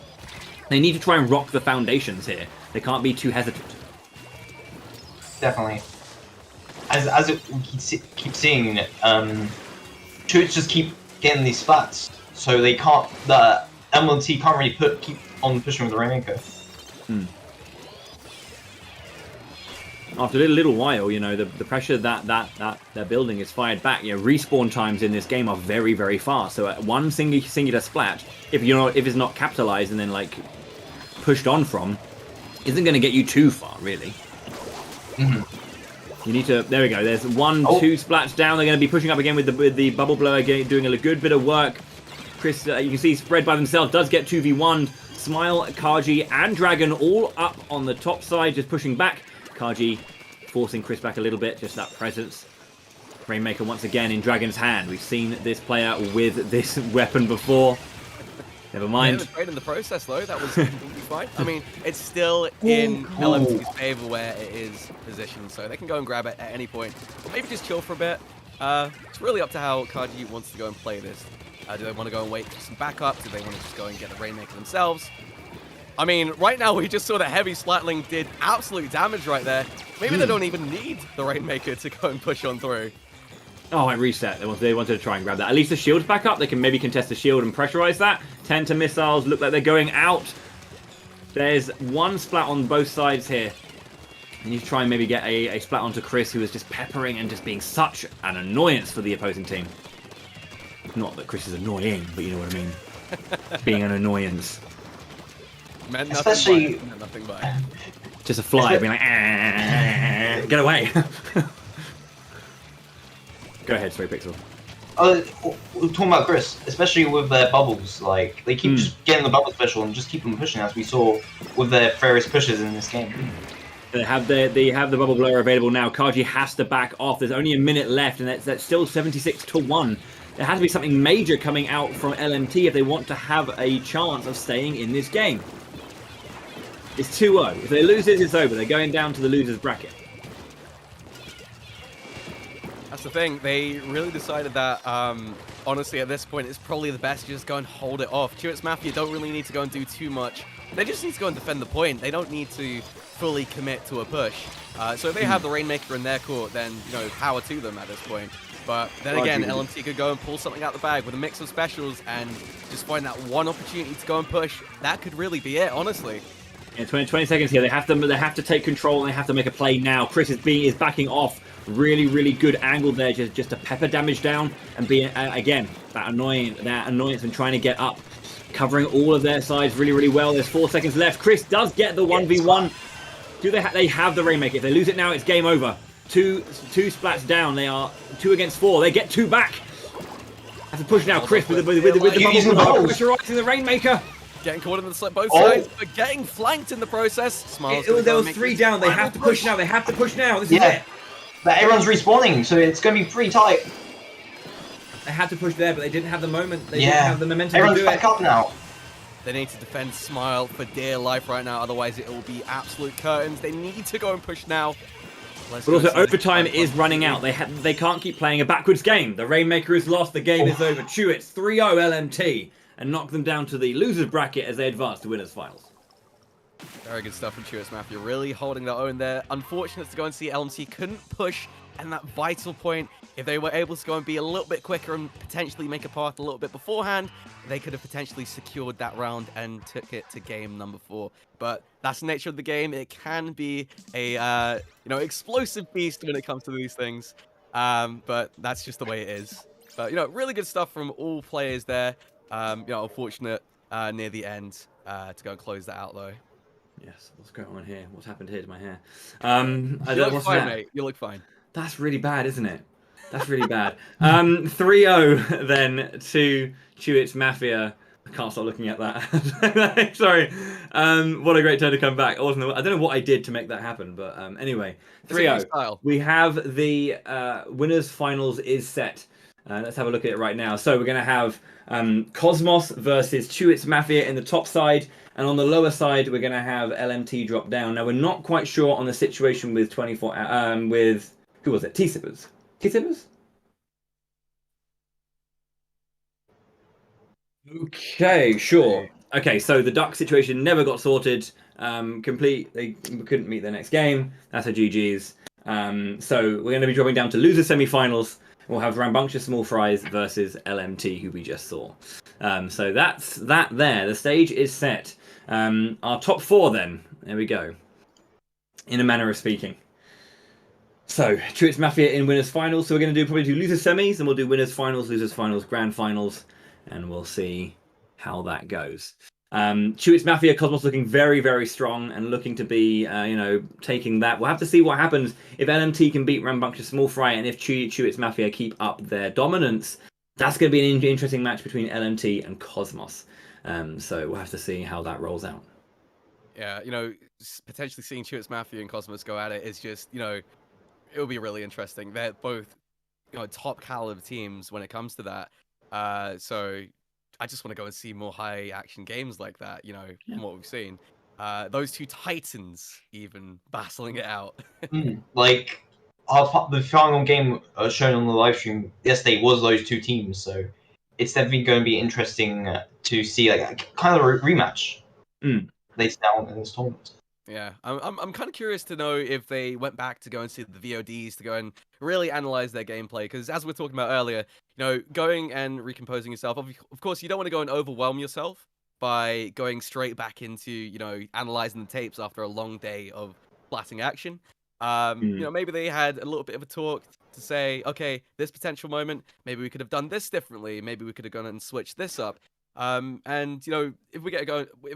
They need to try and rock the foundations here. They can't be too hesitant. Definitely. As we keep seeing, Chewits just keep getting these splats, so they can't. The MLT can't really keep on pushing with the Rainmaker. After a little while, you know, the pressure that they're building is fired back. You know, respawn times in this game are very, very fast. So at one singular splat, if it's not capitalized and then like pushed on from, isn't going to get you too far, really. You need to. There we go. There's 1, 2 splats down. They're going to be pushing up again with the bubble blower again, doing a good bit of work. Chris, you can see spread by themselves does get 2v1. Smile, Kaji, and Dragon all up on the top side, just pushing back. Kaji forcing Chris back a little bit, just that presence. Rainmaker once again in Dragon's hand. We've seen this player with this weapon before. Never mind. Yeah, it was great in the process, though. That was completely fine. I mean, it's still in LMT's favor where it is positioned, so they can go and grab it at any point. Maybe just chill for a bit. It's really up to how Kaji wants to go and play this. Do they want to go and wait for some backup? Do they want to just go and get the Rainmaker themselves? I mean, right now we just saw that Heavy Splatling did absolute damage right there. Maybe they don't even need the Rainmaker to go and push on through. Oh, I reset. They wanted to try and grab that. At least the shield's back up. They can maybe contest the shield and pressurize that. Tenta missiles look like they're going out. There's 1 splat on both sides here. And you try and maybe get a splat onto Chris, who is just peppering and just being such an annoyance for the opposing team. Not that Chris is annoying, but you know what I mean. Being an annoyance. Meant nothing Especially... by it. Meant nothing by it. Just a fly being like, get away. Go ahead, Stray Pixel. We're talking about Chris, especially with their bubbles. Like, they keep just getting the bubble special and just keep them pushing, as we saw with their various pushes in this game. They have the bubble blower available now. Kaji has to back off. There's only a minute left, and that's still 76-1. There has to be something major coming out from LMT if they want to have a chance of staying in this game. It's 2-0. If they lose this, it's over. They're going down to the losers bracket. That's the thing. They really decided that, honestly, at this point, it's probably the best to just go and hold it off. Chewits Mafia don't really need to go and do too much. They just need to go and defend the point. They don't need to fully commit to a push. So if they have the Rainmaker in their court, then, you know, power to them at this point. But then again, LMT could go and pull something out the bag with a mix of specials and just find that one opportunity to go and push. That could really be it, honestly. Yeah, 20 seconds here. They have to take control and they have to make a play now. Chris is backing off. Really good angle there, just to pepper damage down and be again that annoyance and trying to get up. covering all of their sides really, really well. There's 4 seconds left. Chris does get the 1v1. Do they have the Rainmaker? If they lose it now, it's game over. Two splats down. They are 2 against 4. They get 2 back. Have to push now, Chris, with the bubble, pressurizing the Rainmaker. Getting caught in both sides, but getting flanked in the process. Smiles. There was 3 down. They have to push now. They have to push now. This is it. But everyone's respawning, so it's going to be pretty tight. They had to push there, but they didn't have the moment. They didn't have the momentum Everyone's to do back up now. They need to defend Smile for dear life right now, otherwise it will be absolute curtains. They need to go and push now. But also, overtime is running out. They can't keep playing a backwards game. The Rainmaker is lost. The game is over. Chewits 3-0 LMT and knock them down to the losers bracket as they advance to winners finals. Very good stuff from Chewits Mafia, really holding their own there. Unfortunate to go and see LMT couldn't push, and that vital point, if they were able to go and be a little bit quicker and potentially make a path a little bit beforehand, they could have potentially secured that round and took it to game number 4. But that's the nature of the game. It can be a explosive beast when it comes to these things, but that's just the way it is. But really good stuff from all players there. Unfortunate near the end to go and close that out though. Yes, what's going on here? What's happened here to my hair? You look fine, mate. You look fine. That's really bad, isn't it? That's really bad. 3-0 then to Chewits Mafia. I can't stop looking at that. Sorry. What a great turn to come back. I don't know what I did to make that happen, but anyway. 3-0. We have the winners finals is set. Let's have a look at it right now. So we're going to have Cosmos versus Chewits Mafia in the top side. And on the lower side, we're going to have LMT drop down. Now, we're not quite sure on the situation with 24... with... Who was it? T-Sippers? T-Sippers? Okay, sure. Okay, so the duck situation never got sorted. They couldn't meet their next game. That's a GG's. So we're going to be dropping down to loser semi-finals. We'll have Rambunctious Small Fries versus LMT, who we just saw. So that's that there. The stage is set. Our top 4 then. There we go. In a manner of speaking. So, Chewits Mafia in winners finals. So we're going to probably do losers semis, and we'll do winners finals, grand finals, and we'll see how that goes. Chewits Mafia, Cosmos looking very, very strong and looking to be, taking that. We'll have to see what happens if LMT can beat Rambunctious Small Fry, and if Chewits Mafia keep up their dominance. That's going to be an interesting match between LMT and Cosmos. So we'll have to see how that rolls out. Yeah, potentially seeing Chewits Mafia and Cosmos go at it is just, it'll be really interesting. They're both, top caliber teams when it comes to that. So I just want to go and see more high action games like that, from what we've seen. Those 2 titans even battling it out. Like, the final game shown on the live stream yesterday was those 2 teams, so it's definitely going to be interesting to see kind of a rematch later down in this tournament. Yeah, I'm kind of curious to know if they went back to go and see the VODs to go and really analyze their gameplay, because as we were talking about earlier, going and recomposing yourself, of course you don't want to go and overwhelm yourself by going straight back into, analyzing the tapes after a long day of splatting action. Maybe they had a little bit of a talk to say, okay, this potential moment, maybe we could have done this differently, maybe we could have gone and switched this up. If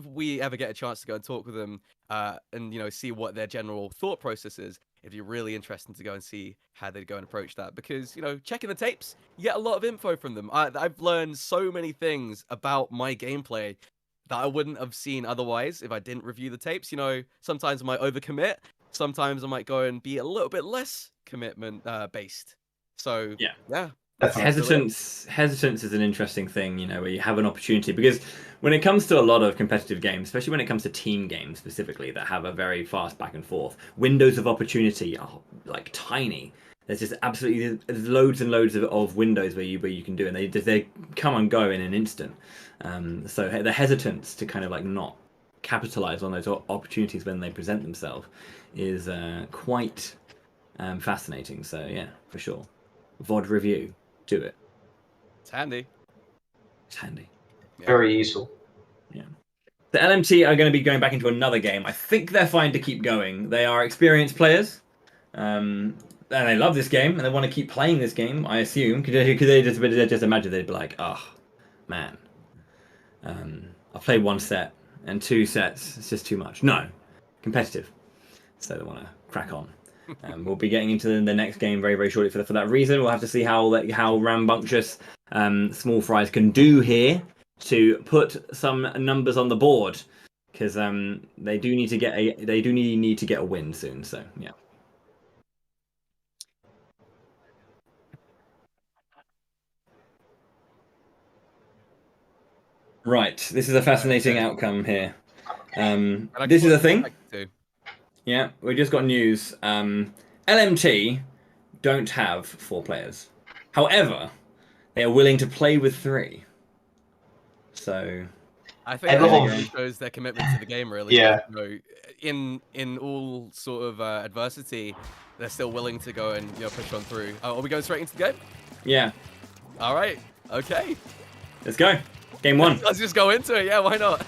we ever get a chance to go and talk with them, and see what their general thought process is, it'd be really interesting to go and see how they'd go and approach that. Because checking the tapes, you get a lot of info from them. I've learned so many things about my gameplay that I wouldn't have seen otherwise if I didn't review the tapes. Sometimes I might overcommit, sometimes I might go and be a little bit less commitment based. So yeah. Hesitance is an interesting thing, where you have an opportunity, because when it comes to a lot of competitive games, especially when it comes to team games specifically that have a very fast back and forth, windows of opportunity are tiny. There's just there's loads and loads of windows where you can do it, and they come and go in an instant. So the hesitance to kind of not capitalize on those opportunities when they present themselves is quite fascinating. So yeah, for sure. VOD review. Do it. It's handy. It's handy. Yeah. Very useful. Yeah. The LMT are going to be going back into another game. I think they're fine to keep going. They are experienced players. And they love this game, and they want to keep playing this game, I assume. Could they just imagine they'd be like, oh, man. I've played one set and 2 sets. It's just too much. No, competitive. So they want to crack on. We'll be getting into the next game very, very shortly for that reason. We'll have to see how rambunctious Small Fries can do here to put some numbers on the board, because they do need to get a win soon. So yeah. Right, this is a fascinating outcome here. This is a thing. Yeah, we just got news. LMT don't have 4 players. However, they are willing to play with 3. So I think that really shows their commitment to the game, really. Yeah. You know, in all sort of adversity, they're still willing to go and push on through. Are we going straight into the game? Yeah. All right. Okay. Let's go. Game 1. Let's just go into it. Yeah, why not?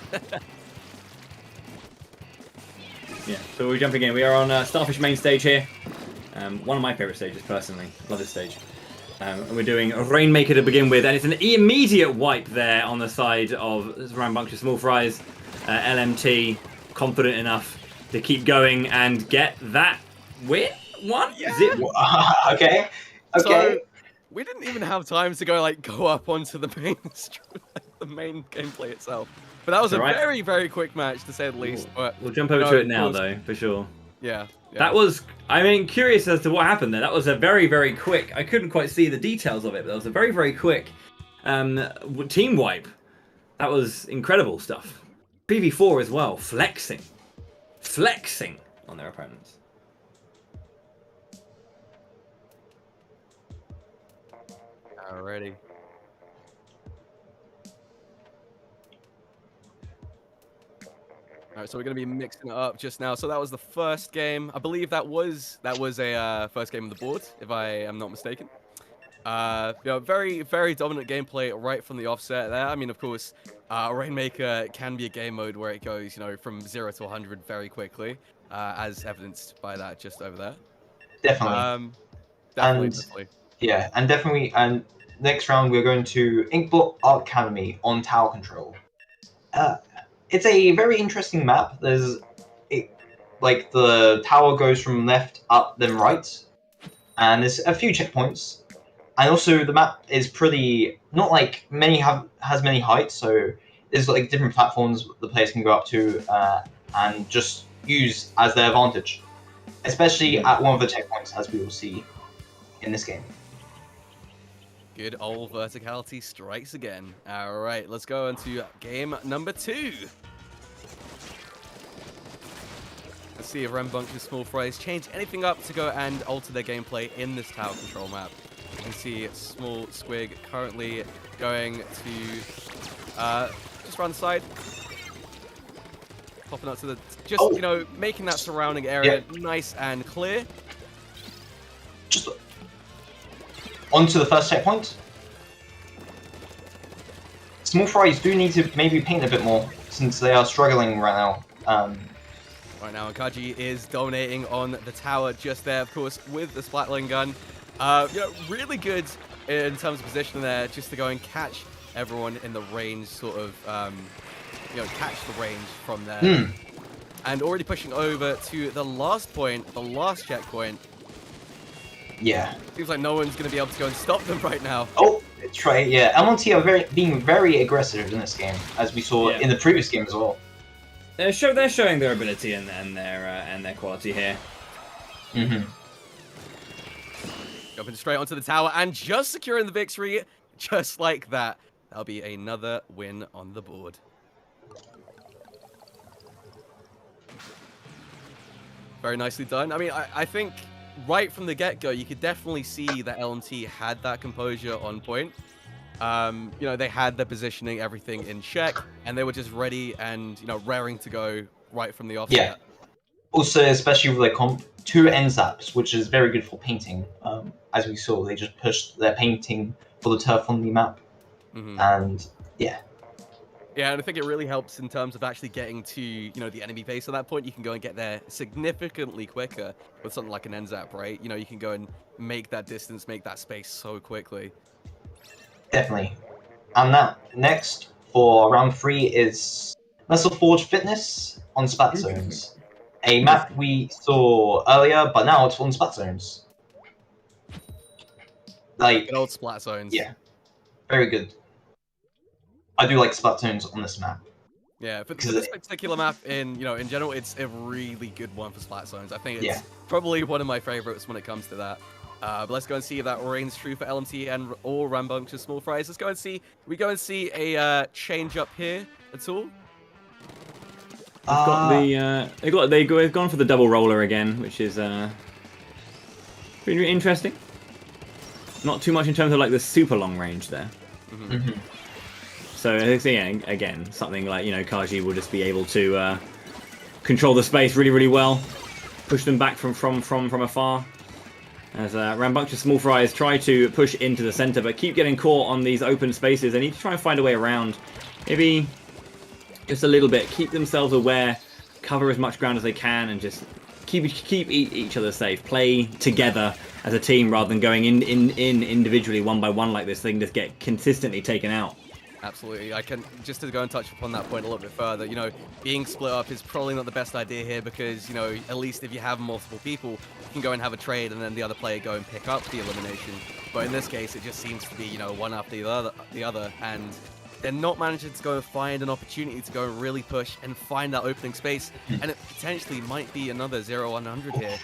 Yeah, so we're jumping in. We are on Starfish main stage here. One of my favourite stages, personally. Love this stage. And we're doing a Rainmaker to begin with, and it's an immediate wipe there on the side of Rambunctious Small Fries. LMT confident enough to keep going and get that win. One? Yeah. Okay. So, we didn't even have time to go up onto the main the main gameplay itself. But that was a very, very quick match, to say the least. But we'll jump over to it now, though, for sure. Yeah. That was, I mean, curious as to what happened there. That was a very, very quick, I couldn't quite see the details of it, but that was a very, very quick team wipe. That was incredible stuff. PV4 as well, flexing on their opponents. Alrighty. All right, so we're going to be mixing it up just now. So that was the first game. I believe that was a first game on the board, if I am not mistaken. Very, very dominant gameplay right from the offset there. I mean, of course, Rainmaker can be a game mode where it goes, from 0 to 100 very quickly, as evidenced by that just over there. Definitely. Definitely. Yeah, and definitely. And next round, we're going to Inkbot Academy on tower control. It's a very interesting map. The tower goes from left, up, then right, and there's a few checkpoints. And also the map is pretty not like has many heights, so there's different platforms the players can go up to and just use as their advantage, especially at one of the checkpoints, as we will see in this game. Good old verticality strikes again. All right, let's go into game number 2. Let's see if Rambunctious Small Fries change anything up to go and alter their gameplay in this tower control map. You can see Small Squig currently going to just around the side, popping up to the making that surrounding area nice and clear. Just onto the first checkpoint. Small Fries do need to maybe paint a bit more, since they are struggling right now. Right now, Kaji is dominating on the tower just there, of course, with the Splatling gun. Really good in terms of position there, just to go and catch everyone in the range, sort of, catch the range from there. And already pushing over to the last point, the last checkpoint. Yeah. Seems like no one's going to be able to go and stop them right now. Oh, that's right, yeah. LMT are being very aggressive in this game, as we saw in the previous game as well. They're showing their ability and their quality here. Jumping straight onto the tower and just securing the victory, just like that. That'll be another win on the board. Very nicely done. I mean, I think right from the get-go, you could definitely see that LMT had that composure on point. They had their positioning, everything in check, and they were just ready and, raring to go right from the offset. Yeah. Also, especially with their 2 end zaps, which is very good for painting. As we saw, they just pushed their painting for the turf on the map. And, yeah. Yeah, and I think it really helps in terms of actually getting to, the enemy base at that point. You can go and get there significantly quicker with something like an end zap, right? You can go and make that distance, make that space so quickly. Definitely. And that next for round 3 is Muscle Forge Fitness on Splat Zones. A map we saw earlier, but now it's on Splat Zones. Like, Good old Splat Zones. yeah, very good. I do like Splat Zones on this map. Yeah, for this particular map, in general, it's a really good one for Splat Zones. I think it's probably one of my favorites when it comes to that. But let's go and see if that reigns true for LMT and all Rambunctious Small Fries. Let's go and see. We go and see a change up here at all. They've gone for the double roller again, which is pretty interesting. Not too much in terms of like the super long range there. So yeah, again, something like Kaji will just be able to control the space really well, push them back from afar. As Rambunctious Small Fries try to push into the center, but keep getting caught on these open spaces. They need to try and find a way around. Maybe just a little bit. Keep themselves aware, cover as much ground as they can, and just keep each other safe. Play together as a team rather than going in individually one by one like this. They can just get consistently taken out. Absolutely. I can, just to go and touch upon that point a little bit further, being split up is probably not the best idea here because, at least if you have multiple people, you can go and have a trade and then the other player go and pick up the elimination. But in this case, it just seems to be, one after the other, and they're not managing to go and find an opportunity to go and really push and find that opening space, and it potentially might be another 0-100 here.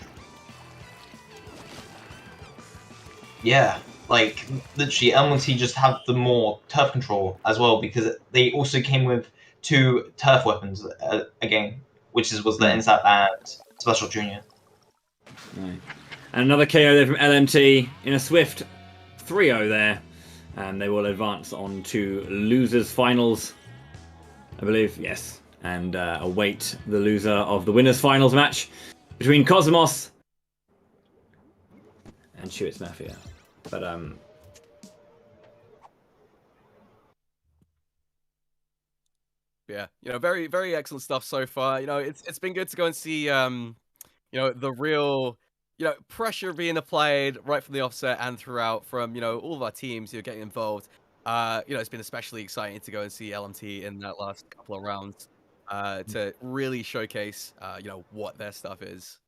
Yeah. Like, literally, LMT just have the more turf control as well, because they also came with 2 turf weapons again, which was the Insap and Special Junior. Right. And another KO there from LMT in a swift 3-0 there. And they will advance on to losers finals, I believe, yes. And await the loser of the winners finals match between Cosmos and Shuit's Mafia. But yeah, very, very excellent stuff so far. It's been good to go and see the real pressure being applied right from the offset and throughout from all of our teams who are getting involved. It's been especially exciting to go and see LMT in that last couple of rounds to really showcase what their stuff is.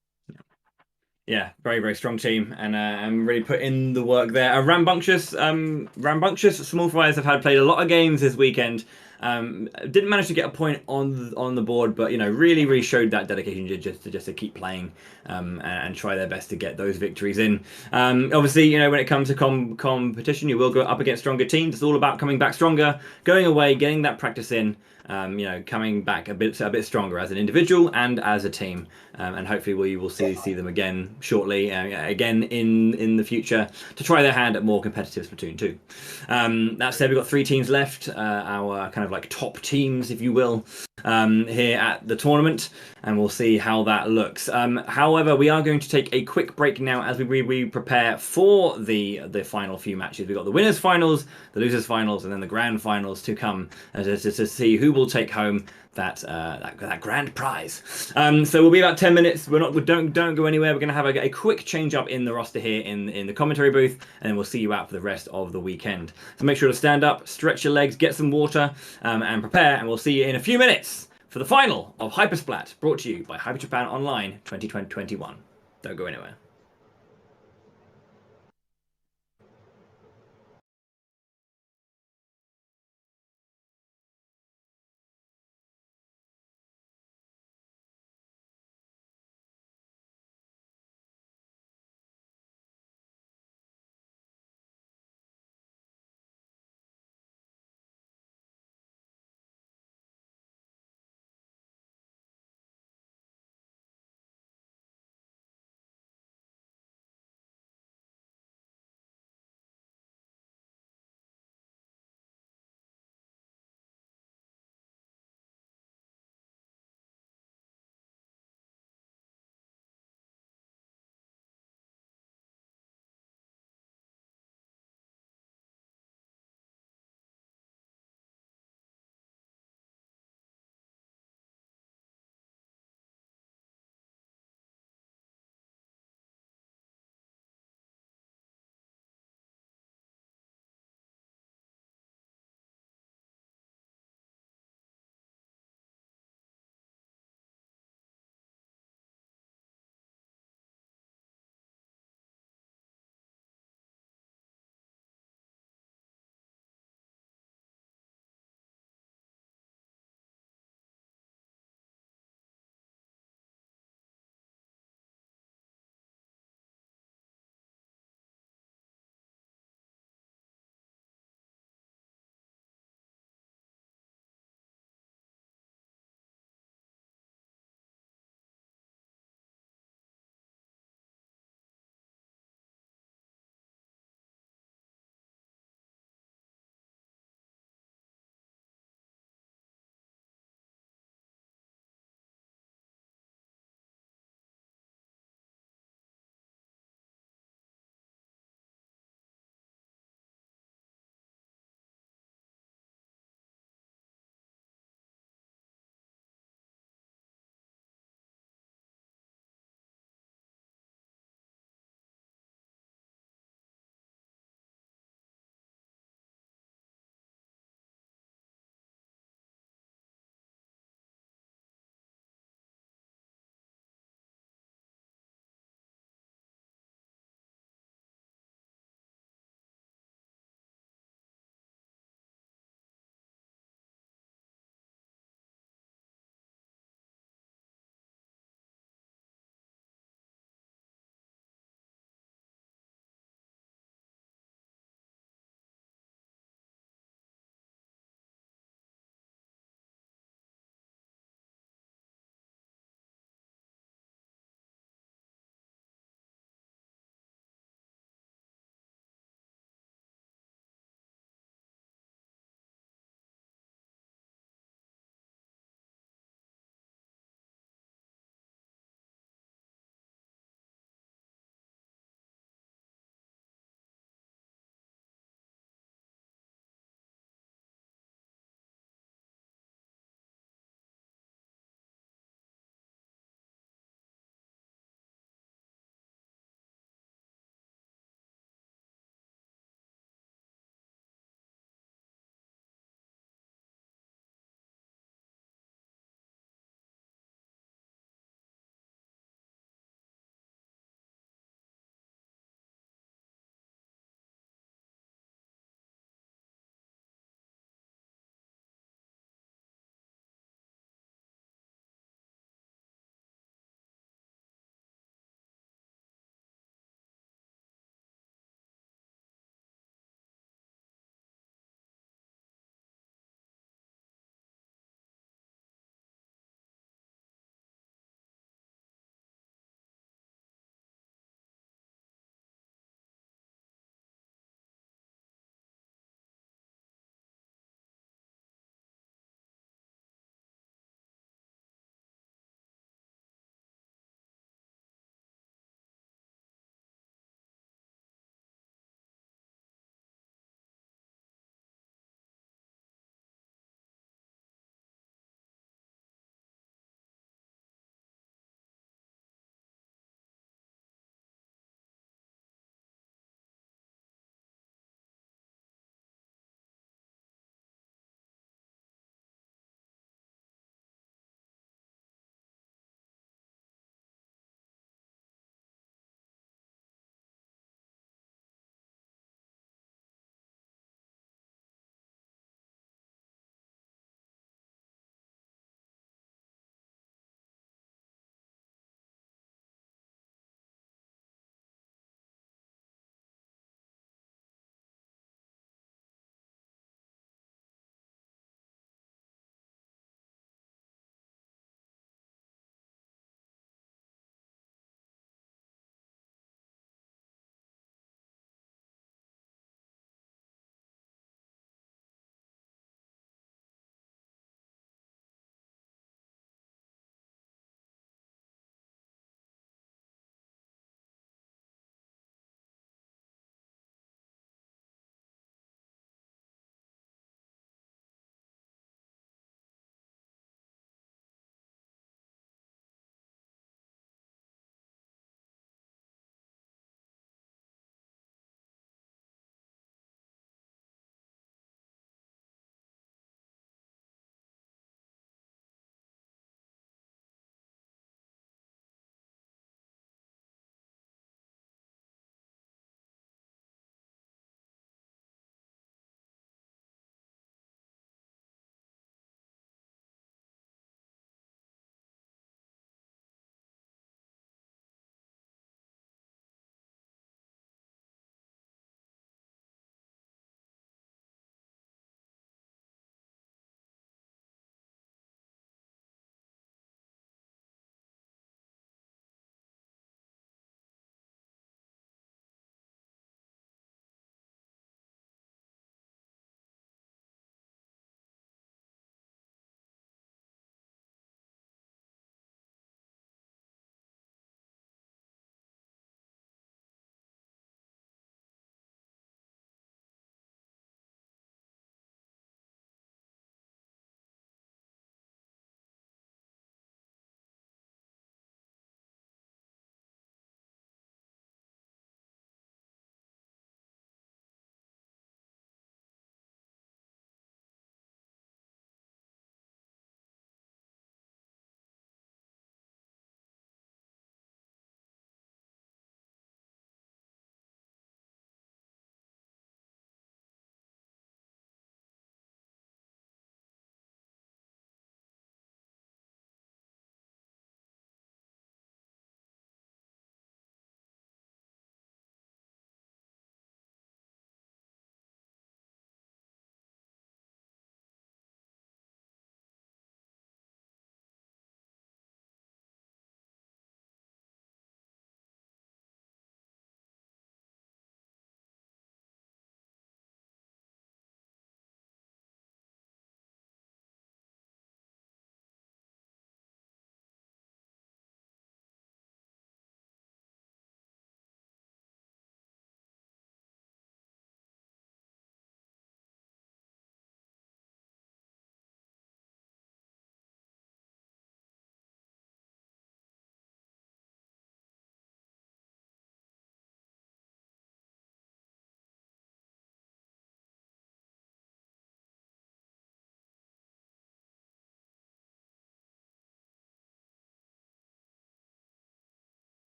Yeah, very, very strong team, and really put in the work there. Rambunctious Small Fries have played a lot of games this weekend. Didn't manage to get a point on the board, but really showed that dedication just to keep playing and try their best to get those victories in. Obviously, when it comes to competition, you will go up against stronger teams. It's all about coming back stronger, going away, getting that practice in. Coming back a bit stronger as an individual and as a team, and hopefully we will see them again shortly, again in the future to try their hand at more competitive Splatoon 2. That said, we've got 3 teams left, our kind of like top teams, if you will, here at the tournament, and we'll see how that looks. However, we are going to take a quick break now as we prepare for the final few matches. We've got the winners finals, the losers finals, and then the grand finals to come to see who will take home that grand prize. So we'll be about 10 minutes. We don't go anywhere. We're going to have a quick change up in the roster here in the commentary booth, and then we'll see you out for the rest of the weekend. So make sure to stand up, stretch your legs, get some water, and prepare, and we'll see you in a few minutes for the final of HYPER SPLAT, brought to you by HYPER JAPAN Online 2021. Don't go anywhere.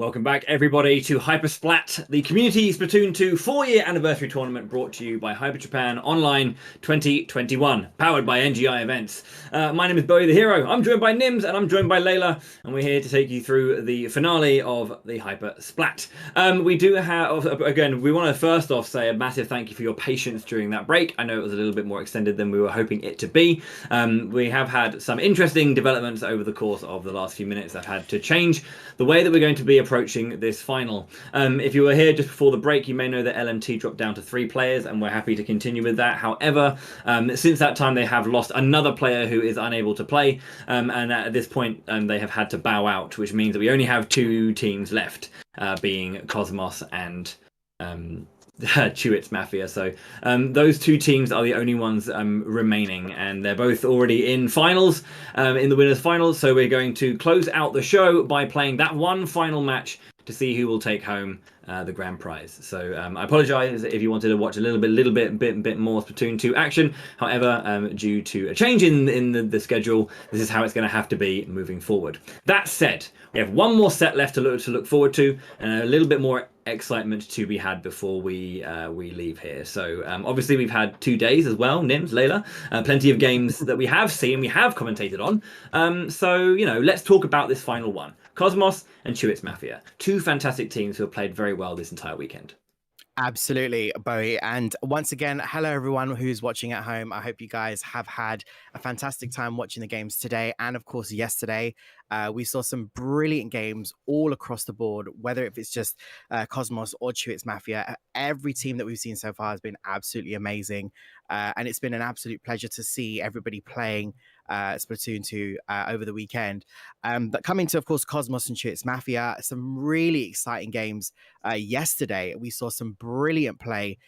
Welcome back, everybody, to HYPER SPLAT, the Community Splatoon 2 4-year anniversary tournament brought to you by HYPER Japan Online 2021, powered by NGI Events. My name is BowietheHERO. I'm joined by Nimmz, and I'm joined by Layla, and we're here to take you through the finale of the HYPER SPLAT. We do have, again, we want to first off say a massive thank you for your patience during that break. I know it was a little bit more extended than we were hoping it to be. We have had some interesting developments over the course of the last few minutes that had to change the way that we're going to be approaching this final. If you were here just before the break, you may know that LMT dropped down to 3 players, and we're happy to continue with that. However, since that time they have lost another player who is unable to play, and at this point they have had to bow out, which means that we only have 2 teams left, being Cosmos and Chewits Mafia. So those 2 teams are the only ones remaining, and they're both already in finals, in the winners finals. So we're going to close out the show by playing that one final match to see who will take home the grand prize. So I apologize if you wanted to watch a little bit more Splatoon 2 action. However, due to a change in the schedule, this is how it's going to have to be moving forward. That said, we have one more set left to look forward to, and a little bit more excitement to be had before we leave here. So obviously we've had 2 days as well, Nimmz, Layla, plenty of games that we have seen, we have commentated on. So, you know, let's talk about this final one. Cosmos and Chewits Mafia, 2 fantastic teams who have played very well this entire weekend. Absolutely, Bowie. And once again, hello everyone who's watching at home. I hope you guys have had a fantastic time watching the games today and of course yesterday. We saw some brilliant games all across the board, whether if it's just Cosmos or Chewits Mafia. Every team that we've seen so far has been absolutely amazing. And it's been an absolute pleasure to see everybody playing Splatoon 2 over the weekend. But coming to, of course, Cosmos and Chewits Mafia, some really exciting games. Yesterday, we saw some brilliant play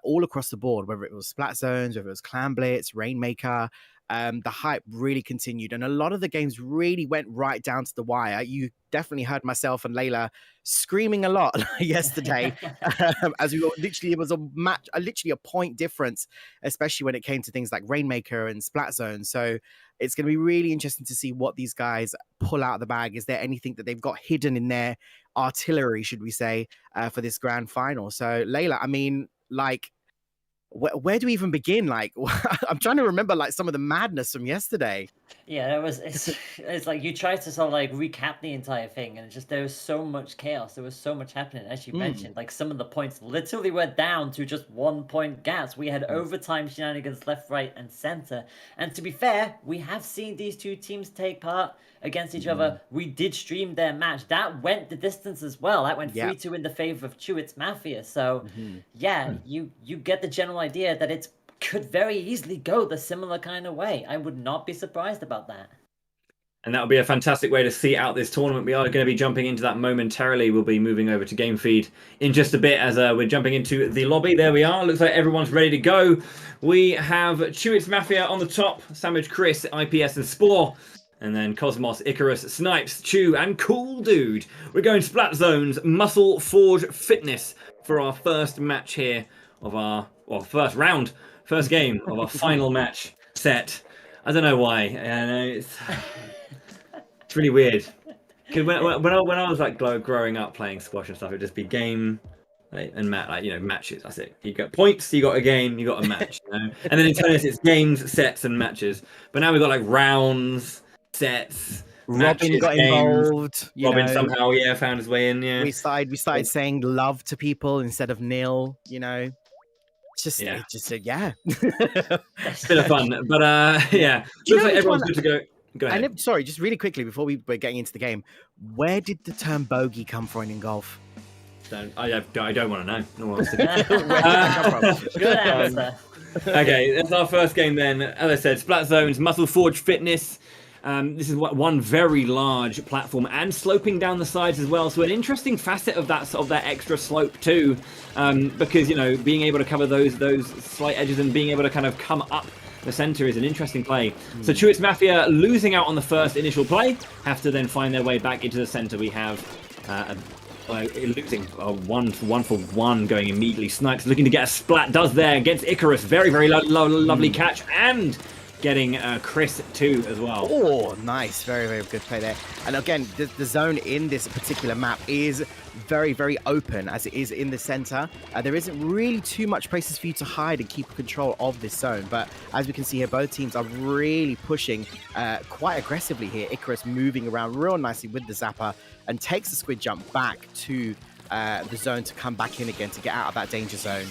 all across the board, whether it was Splat Zones, whether it was Clam Blitz, Rainmaker. The hype really continued, and a lot of the games really went right down to the wire. You definitely heard myself and Layla screaming a lot yesterday, as we were literally, it was a match, literally a point difference, especially when it came to things like Rainmaker and Splat Zone. So it's going to be really interesting to see what these guys pull out of the bag. Is there anything that they've got hidden in their artillery, should we say, for this grand final? So Layla, I mean, like, where do we even begin? Like, I'm trying to remember like some of the madness from yesterday. Yeah, it's like you try to sort of like recap the entire thing, and it's just there was so much chaos, there was so much happening. As you mentioned, like some of the points literally were down to just 1-point gaps. We had overtime shenanigans left, right, and center. And to be fair, we have seen these 2 teams take part against each other. We did stream their match. That went the distance as well. That went 3-2 in the favor of Chewits Mafia. So yeah, you get the general idea that it could very easily go the similar kind of way. I would not be surprised about that. And that would be a fantastic way to see out this tournament. We are going to be jumping into that momentarily. We'll be moving over to Game Feed in just a bit as we're jumping into the lobby. There we are. Looks like everyone's ready to go. We have Chewits Mafia on the top, Sandwich Chris, IPS and Spore. And then Cosmos, Icarus, Snipes, Chew, and Cool Dude. We're going Splat Zones, Muscle Forge Fitness for our first match here of our, well, first game of our final match set. I don't know why. It's really weird. Because when I was like growing up playing squash and stuff, it'd just be game and matches. That's it. You got points, you got a game, you got a match. You know? And then in tennis, it's games, sets, and matches. But now we've got like rounds, sets. Robin matches, got games. involved. Robin somehow, found his way in. Yeah, we started saying love to people instead of nil. You know, it's a bit of fun. But yeah, looks like everyone's good to go. Go ahead. Sorry, just really quickly before we're getting into the game, where did the term bogey come from in golf? I don't want to know. No one wants to know. Good answer. Okay, that's our first game then. As I said, Splat Zones, Muscle Forge Fitness. This is one very large platform and sloping down the sides as well. So an interesting facet of that extra slope too, because being able to cover those slight edges and being able to kind of come up the center is an interesting play. So Chewits Mafia losing out on the first initial play, have to then find their way back into the center. We have losing one for one going immediately. Snipes looking to get a splat, does there against Icarus. Very, very lovely catch, and getting Chris 2 as well. Oh, nice. Very, very good play there. And again, the zone in this particular map is very, very open as it is in the center. There isn't really too much places for you to hide and keep control of this zone. But as we can see here, both teams are really pushing quite aggressively here. Icarus moving around real nicely with the Zapper and takes the squid jump back to the zone to come back in again to get out of that danger zone.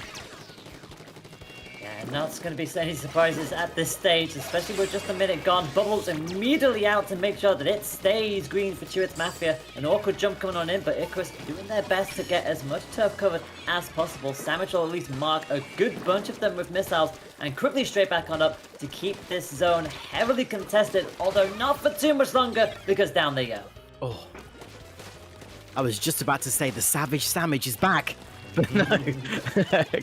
And not going to be any surprises at this stage, especially with just a minute gone. Bubbles immediately out to make sure that it stays green for Chewits Mafia. An awkward jump coming on in, but Icarus doing their best to get as much turf covered as possible. Sandwich will at least mark a good bunch of them with missiles and quickly straight back on up to keep this zone heavily contested, although not for too much longer because down they go. Oh, I was just about to say the Savage Sandwich is back. But no,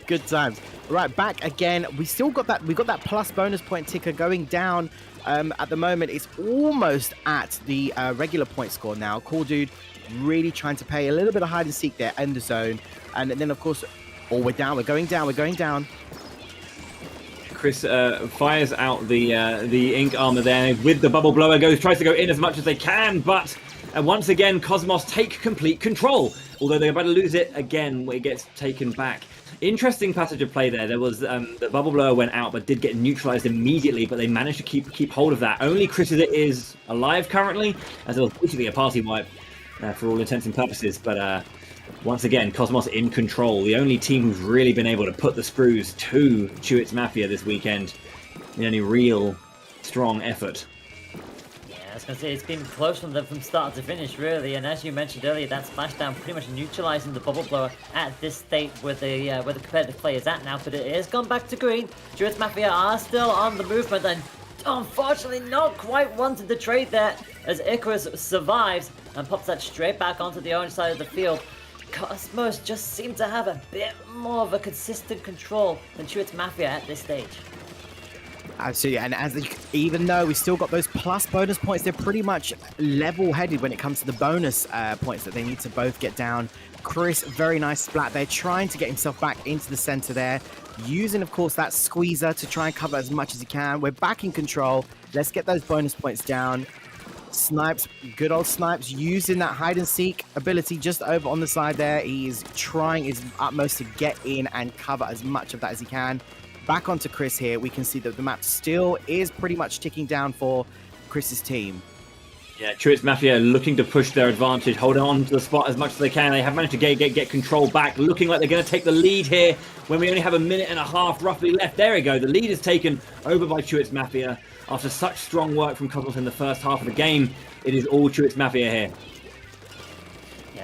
good times. Right, back again. We still got that. We got that plus bonus point ticker going down. At the moment, it's almost at the regular point score now. Cool Dude really trying to play a little bit of hide and seek there in the zone. And then, of course, oh, we're down. We're going down. We're going down. Chris fires out the ink armor there with the bubble blower. Tries to go in as much as they can, but once again, Cosmos take complete control. Although they're about to lose it again when it gets taken back. Interesting passage of play there. There was the bubble blower went out, but did get neutralized immediately. But they managed to keep hold of that. Only Chris is alive currently, as it was basically a party wipe for all intents and purposes. But once again, Cosmos in control. The only team who's really been able to put the screws to Chewits Mafia this weekend. The only real strong effort. I was going to say, it's been close from them from start to finish, really. And as you mentioned earlier, that splashdown pretty much neutralizing the bubble blower at this state where the competitive play is at now. But it is gone back to green. Chewits Mafia are still on the movement and unfortunately not quite wanted the trade there as Icarus survives and pops that straight back onto the orange side of the field. Cosmos just seem to have a bit more of a consistent control than Chewits Mafia at this stage. Absolutely, and even though we still got those plus bonus points, they're pretty much level-headed when it comes to the bonus points that they need to both get down. Chris, very nice splat there, trying to get himself back into the center there, using, of course, that squeezer to try and cover as much as he can. We're back in control. Let's get those bonus points down. Snipes, good old Snipes, using that hide and seek ability just over on the side there. He is trying his utmost to get in and cover as much of that as he can. Back onto Chris here, we can see that the map still is pretty much ticking down for Chris's team. Yeah, Chewits Mafia looking to push their advantage, hold on to the spot as much as they can. They have managed to get control back, looking like they're going to take the lead here when we only have a minute and a half roughly left. There we go. The lead is taken over by Chewits Mafia. After such strong work from Cosmos in the first half of the game, it is all Chewits Mafia here.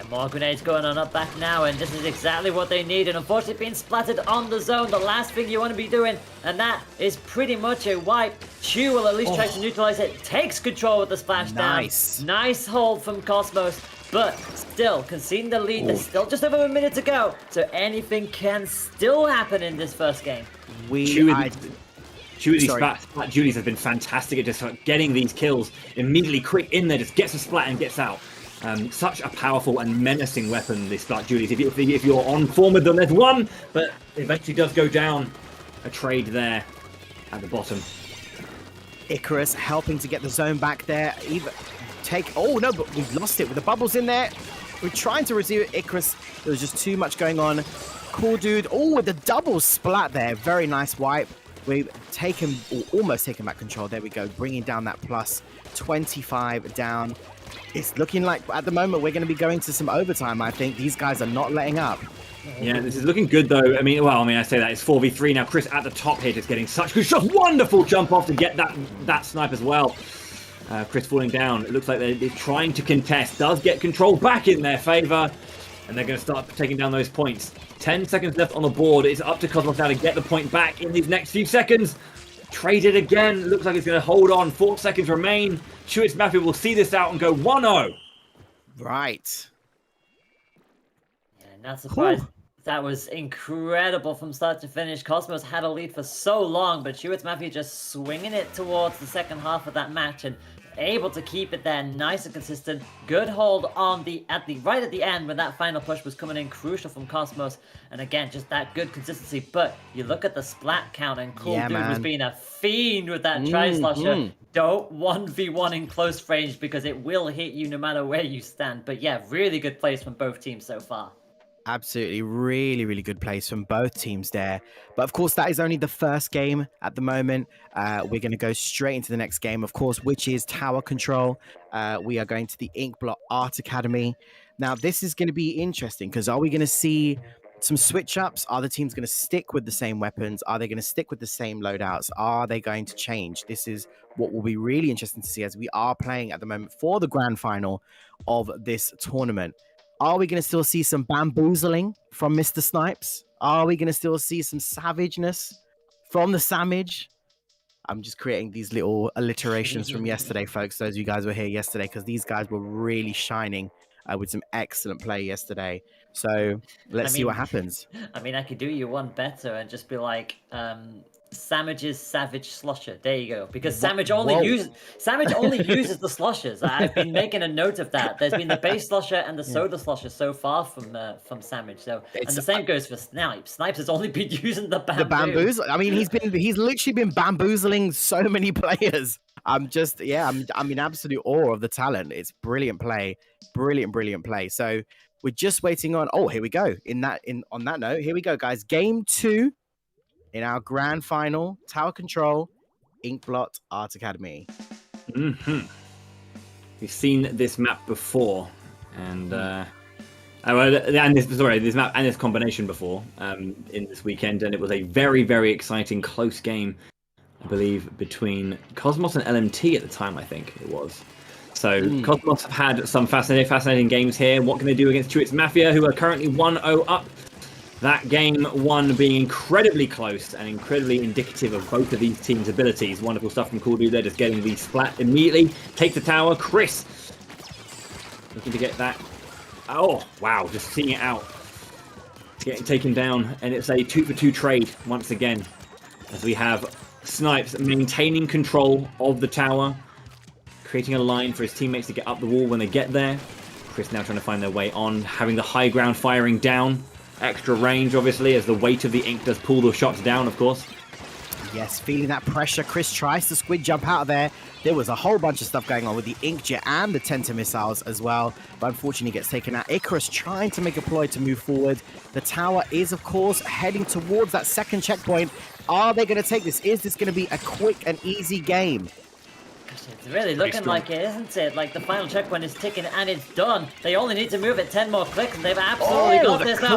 More grenades going on up back now, and this is exactly what they need. And unfortunately being splattered on the zone, the last thing you want to be doing, and that is pretty much a wipe. Chew will at least try to neutralize it, takes control with the splashdown. Nice hold from Cosmos, but still conceding the lead. There's still just over a minute to go, so anything can still happen in this first game. Splat Julius has been fantastic at just getting these kills immediately, quick in there, just gets a splat and gets out. Such a powerful and menacing weapon, this Splat Julius. If you're on form with them, there's one, but eventually does go down. A trade there at the bottom. Icarus helping to get the zone back there. Oh no, but we've lost it with the bubbles in there. We're trying to resume it. Icarus, there was just too much going on. Cool Dude, oh, with the double splat there. Very nice wipe. We've taken, or almost taken back control. There we go, bringing down that plus 25 down. It's looking like at the moment we're going to be going to some overtime. I think these guys are not letting up. Yeah, this is looking good though. I say that it's 4v3 now. Chris at the top here, just getting such good shots. Wonderful jump off to get that snipe as well. Chris falling down. It looks like they're trying to contest. Does get control back in their favor, and they're going to start taking down those points. 10 seconds left on the board. It's up to Cosmos now to get the point back in these next few seconds. Traded again. Looks like it's going to hold on. 4 seconds remain. Chewits Mafia will see this out and go 1-0. Right. Yeah, not surprised. That was incredible from start to finish. Cosmos had a lead for so long, but Chewits Mafia just swinging it towards the second half of that match. And able to keep it there nice and consistent. Good hold on right at the end when that final push was coming in, crucial from Cosmos. And again, just that good consistency. But you look at the splat count, and Cool Dude was being a fiend with that Tri-Slosher. Don't 1v1 in close range because it will hit you no matter where you stand. But yeah, really good plays from both teams so far. Absolutely, really, really good plays from both teams there. But of course, that is only the first game at the moment. We're going to go straight into the next game, of course, which is Tower Control. We are going to the Inkblot Art Academy. Now, this is going to be interesting because are we going to see some switch ups? Are the teams going to stick with the same weapons? Are they going to stick with the same loadouts? Are they going to change? This is what will be really interesting to see as we are playing at the moment for the grand final of this tournament. Are we going to still see some bamboozling from Mr. Snipes? Are we going to still see some savageness from the Samage? I'm just creating these little alliterations from yesterday, folks. Those of you guys were here yesterday because these guys were really shining with some excellent play yesterday. So let's see what happens. I mean, I could do you one better and just be like, Samage's Savage Slosher. There you go. Because Samage only uses the sloshers. I've been making a note of that. There's been the base slosher and the soda slosher so far from Samage. So and the same goes for Snipes. Snipes has only been using the bamboo. The bamboos. I mean, he's literally been bamboozling so many players. I'm in absolute awe of the talent. It's brilliant play. Brilliant play. So we're just waiting on. Oh, here we go. On that note, here we go, guys. Game 2. In our grand final, Tower Control, Inkblot Art Academy. We've seen this map before, and this map and this combination before in this weekend, and it was a very, very exciting close game, I believe, between Cosmos and LMT at the time. I think it was. So Cosmos have had some fascinating games here. What can they do against Truitt's Mafia, who are currently 1-0 up? That game one being incredibly close and incredibly indicative of both of these teams' abilities. Wonderful stuff from Cool Dude there, just getting the splat immediately. Take the tower. Chris looking to get that. Oh, wow, just seeing it out. It's getting taken down, and it's a 2-for-2 trade once again. As we have Snipes maintaining control of the tower, creating a line for his teammates to get up the wall when they get there. Chris now trying to find their way on, having the high ground firing down. Extra range, obviously, as the weight of the ink does pull the shots down, of course. Yes, feeling that pressure. Chris tries to squid jump out of there. There was a whole bunch of stuff going on with the Inkjet and the Tenta missiles as well, but unfortunately gets taken out. Icarus trying to make a ploy to move forward. The tower is, of course, heading towards that second checkpoint. Are they going to take this? Is this going to be a quick and easy game? It's really looking like it, isn't it? Like the final checkpoint is ticking and it's done. They only need to move it 10 more clicks and they've absolutely got this now.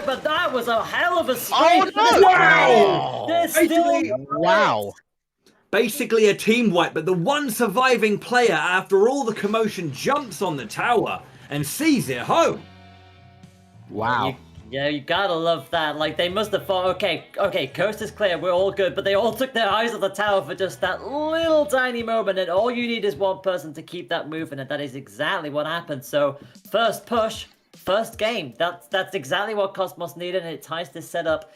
But that was a hell of a screen. Oh, no! Wow! Basically a team wipe, but the one surviving player after all the commotion jumps on the tower and sees it home. Wow. Yeah, you gotta love that. Like, they must have thought, okay, coast is clear, we're all good, but they all took their eyes off the tower for just that little tiny moment, and all you need is one person to keep that moving, and that is exactly what happened. So, first push, first game. That's exactly what Cosmos needed, and it ties this setup.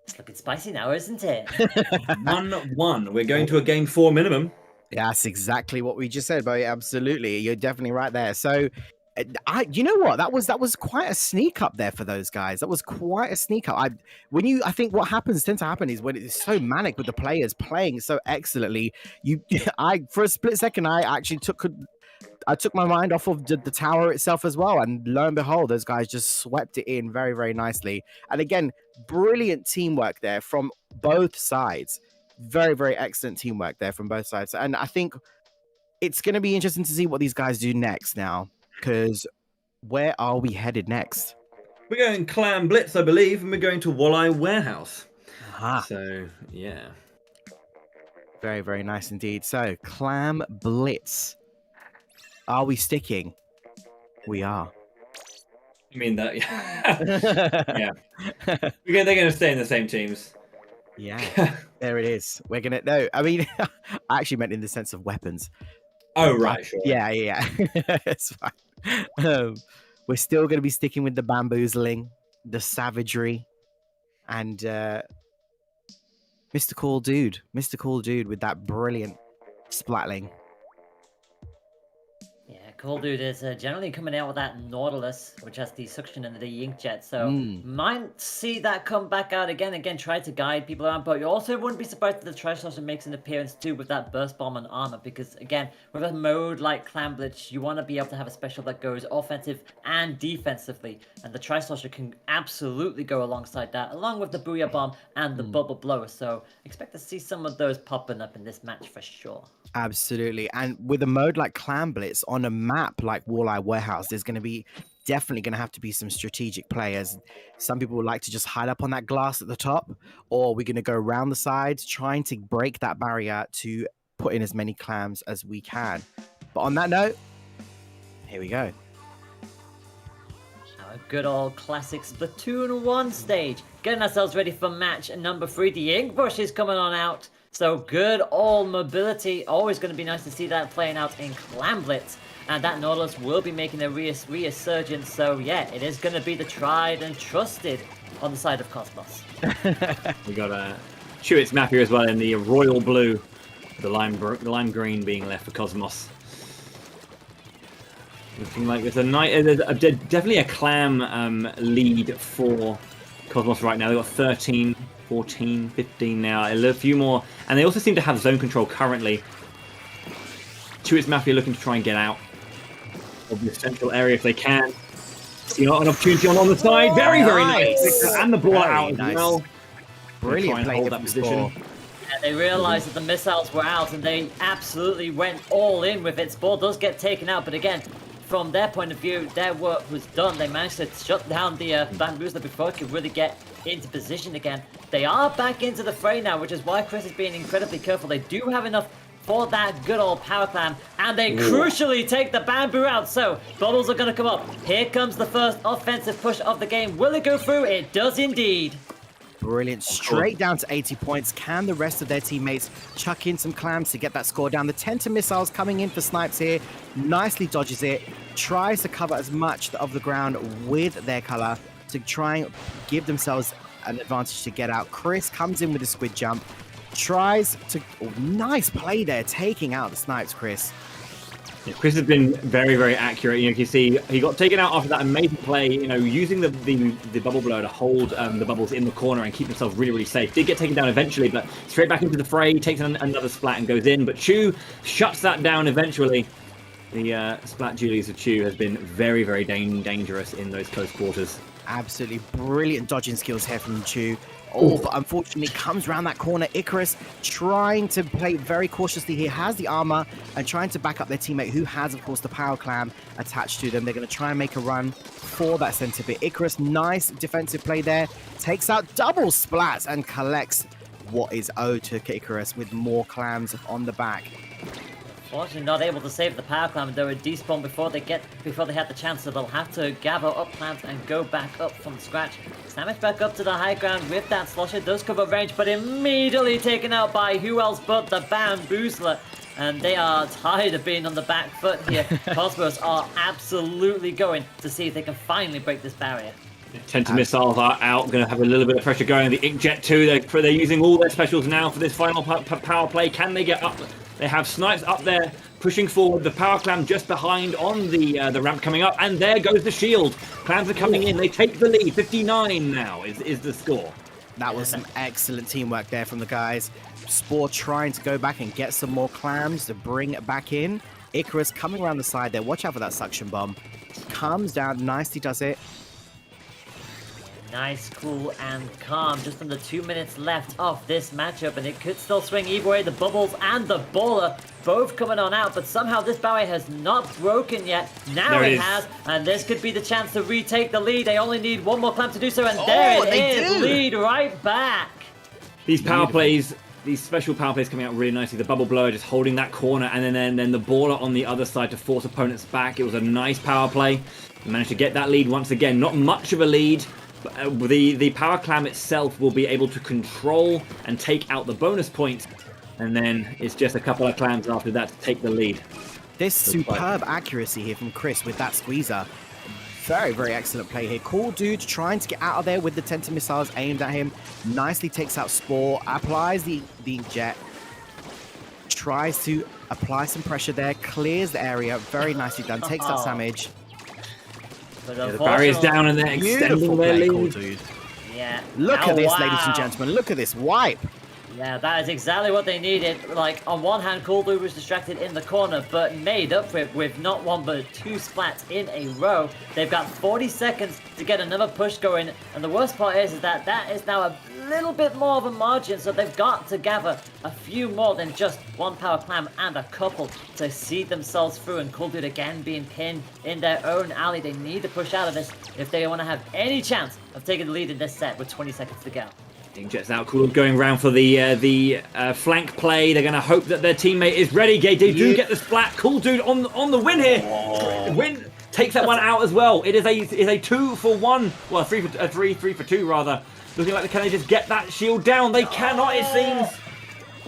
It's looking spicy now, isn't it? 1-1. We're going to a game 4 minimum. Yeah, that's exactly what we just said, Bowie. Absolutely. You're definitely right there. So, you know what? That was quite a sneak up there for those guys. That was quite a sneak up. I think what tends to happen is when it's so manic with the players playing so excellently, for a split second, I actually took my mind off of the tower itself as well. And lo and behold, those guys just swept it in very, very nicely. And again, brilliant teamwork there from both sides. Very, very excellent teamwork there from both sides. And I think it's going to be interesting to see what these guys do next now. Because where are we headed next? We're going Clam Blitz, I believe, and we're going to Walleye Warehouse. Aha. So, yeah. Very, very nice indeed. So, Clam Blitz. Are we sticking? We are. I mean that, yeah. They're going to stay in the same teams. Yeah, there it is. We're going to... No, I mean, I actually meant in the sense of weapons. Oh, right, sure. Yeah. It's fine. We're still going to be sticking with the bamboozling, the savagery, and Mr. Cool Dude with that brilliant splatling. Cool Dude is generally coming out with that Nautilus, which has the suction and the inkjet, so might see that come back out again, try to guide people around, but you also wouldn't be surprised if the Tri-Slosher makes an appearance too with that Burst Bomb and armor, because again, with a mode like Clam Blitz, you want to be able to have a special that goes offensive and defensively, and the Tri-Slosher can absolutely go alongside that, along with the Booyah Bomb and the Bubble Blower, so expect to see some of those popping up in this match for sure. Absolutely. And with a mode like Clam Blitz on a map like Walleye Warehouse, there's going to be definitely going to have to be some strategic players. Some people would like to just hide up on that glass at the top, or we're going to go around the sides, trying to break that barrier to put in as many clams as we can. But on that note, here we go. A good old classic Splatoon 1 stage. Getting ourselves ready for match number 3. The ink brush is coming on out. So good old mobility. Always going to be nice to see that playing out in Clam Blitz. And that Nautilus will be making a resurgence. So yeah, it is going to be the tried and trusted on the side of Cosmos. We got Chewits map here as well in the royal blue. The lime green being left for Cosmos. Looking like there's definitely a clam lead for Cosmos right now. They've got 13, 14, 15 now. A few more. And they also seem to have zone control currently. Chewits Mafia looking to try and get out of the central area if they can. See an opportunity on the side. Very, very nice. And the ball out as well. Brilliant play hold that position. Yeah, they realized that the missiles were out and they absolutely went all in with it. Ball does get taken out, but again, from their point of view, their work was done. They managed to shut down the Bamboozler before it could really get into position again. They are back into the fray now, which is why Chris is being incredibly careful. They do have enough for that good old power clam, and they crucially take the bamboo out. So bubbles are going to come up. Here comes the first offensive push of the game. Will it go through? It does indeed. Brilliant. Straight down to 80 points. Can the rest of their teammates chuck in some clams to get that score down? The Tenta missiles coming in for Snipes here. Nicely dodges it. Tries to cover as much of the ground with their color to try and give themselves an advantage to get out. Chris comes in with a squid jump. Tries to... Oh, nice play there, taking out the Snipes, Chris. Yeah, Chris has been very, very accurate. You can see he got taken out after that amazing play, using the bubble blower to hold the bubbles in the corner and keep himself really, really safe. Did get taken down eventually, but straight back into the fray, takes another splat and goes in. But Chew shuts that down eventually. The Splat Julius of Chew has been very, very dangerous in those close quarters. Absolutely brilliant dodging skills here from Chew. Oh, but unfortunately comes around that corner. Icarus trying to play very cautiously. He has the armor and trying to back up their teammate who has, of course, the power clam attached to them. They're going to try and make a run for that center bit. Icarus, nice defensive play there. Takes out double splats and collects what is owed to Icarus with more clams on the back. Fortunately not able to save the power clam. They were despawned before they had the chance, so they'll have to gather up clams and go back up from scratch. Sandwich back up to the high ground with that Slosher. Does cover range, but immediately taken out by who else but the Bamboozler. And they are tired of being on the back foot here. Cosmos are absolutely going to see if they can finally break this barrier. Tenta missiles are out, going to have a little bit of pressure going. The Inkjet too, they're using all their specials now for this final power play. Can they get up? They have Snipes up there, pushing forward. The power clam just behind on the ramp coming up, and there goes the shield. Clams are coming in. They take the lead. 59 now is the score. That was some excellent teamwork there from the guys. Spore trying to go back and get some more clams to bring it back in. Icarus coming around the side there. Watch out for that suction bomb. Comes down, nicely does it. Nice, cool, and calm. Just under 2 minutes left of this matchup, and it could still swing either way. The bubbles and the baller both coming on out, but somehow this barrier has not broken yet. Now it has, and this could be the chance to retake the lead. They only need one more clamp to do so, and there it is. Lead right back. These power plays, these special power plays coming out really nicely. The bubble blower just holding that corner, and then the baller on the other side to force opponents back. It was a nice power play. They managed to get that lead once again. Not much of a lead. The power clam itself will be able to control and take out the bonus points, and then it's just a couple of clams after that to take the lead. This superb accuracy here from Chris with that squeezer. Very, very excellent play here. Cool Dude trying to get out of there with the Tenta missiles aimed at him. Nicely takes out Spore, applies the jet, tries to Apply some pressure there, clears the area, very nicely done, takes that damage. But The barrier's down and they're extending their lead. Cool Dude. Yeah. Look at this, wow. ladies and gentlemen. Look at this wipe. Yeah, that is exactly what they needed. Like, on one hand, Cool Dude was distracted in the corner, but made up for it with not one but two splats in a row. They've got 40 seconds to get another push going, and the worst part is that that is now a little bit more of a margin, so they've got to gather a few more than just one power clam and a couple to see themselves through, and Cool Dude again being pinned in their own alley. They need to push out of this if they want to have any chance of taking the lead in this set with 20 seconds to go. Jets now Cool going round for the flank play. They're going to hope that their teammate is ready. They do get the splat. Cool Dude on the win here. Win takes that one out as well. It is a 2 for 1. Well, 3 for 2 rather. Looking like can they just get that shield down? They cannot, it seems.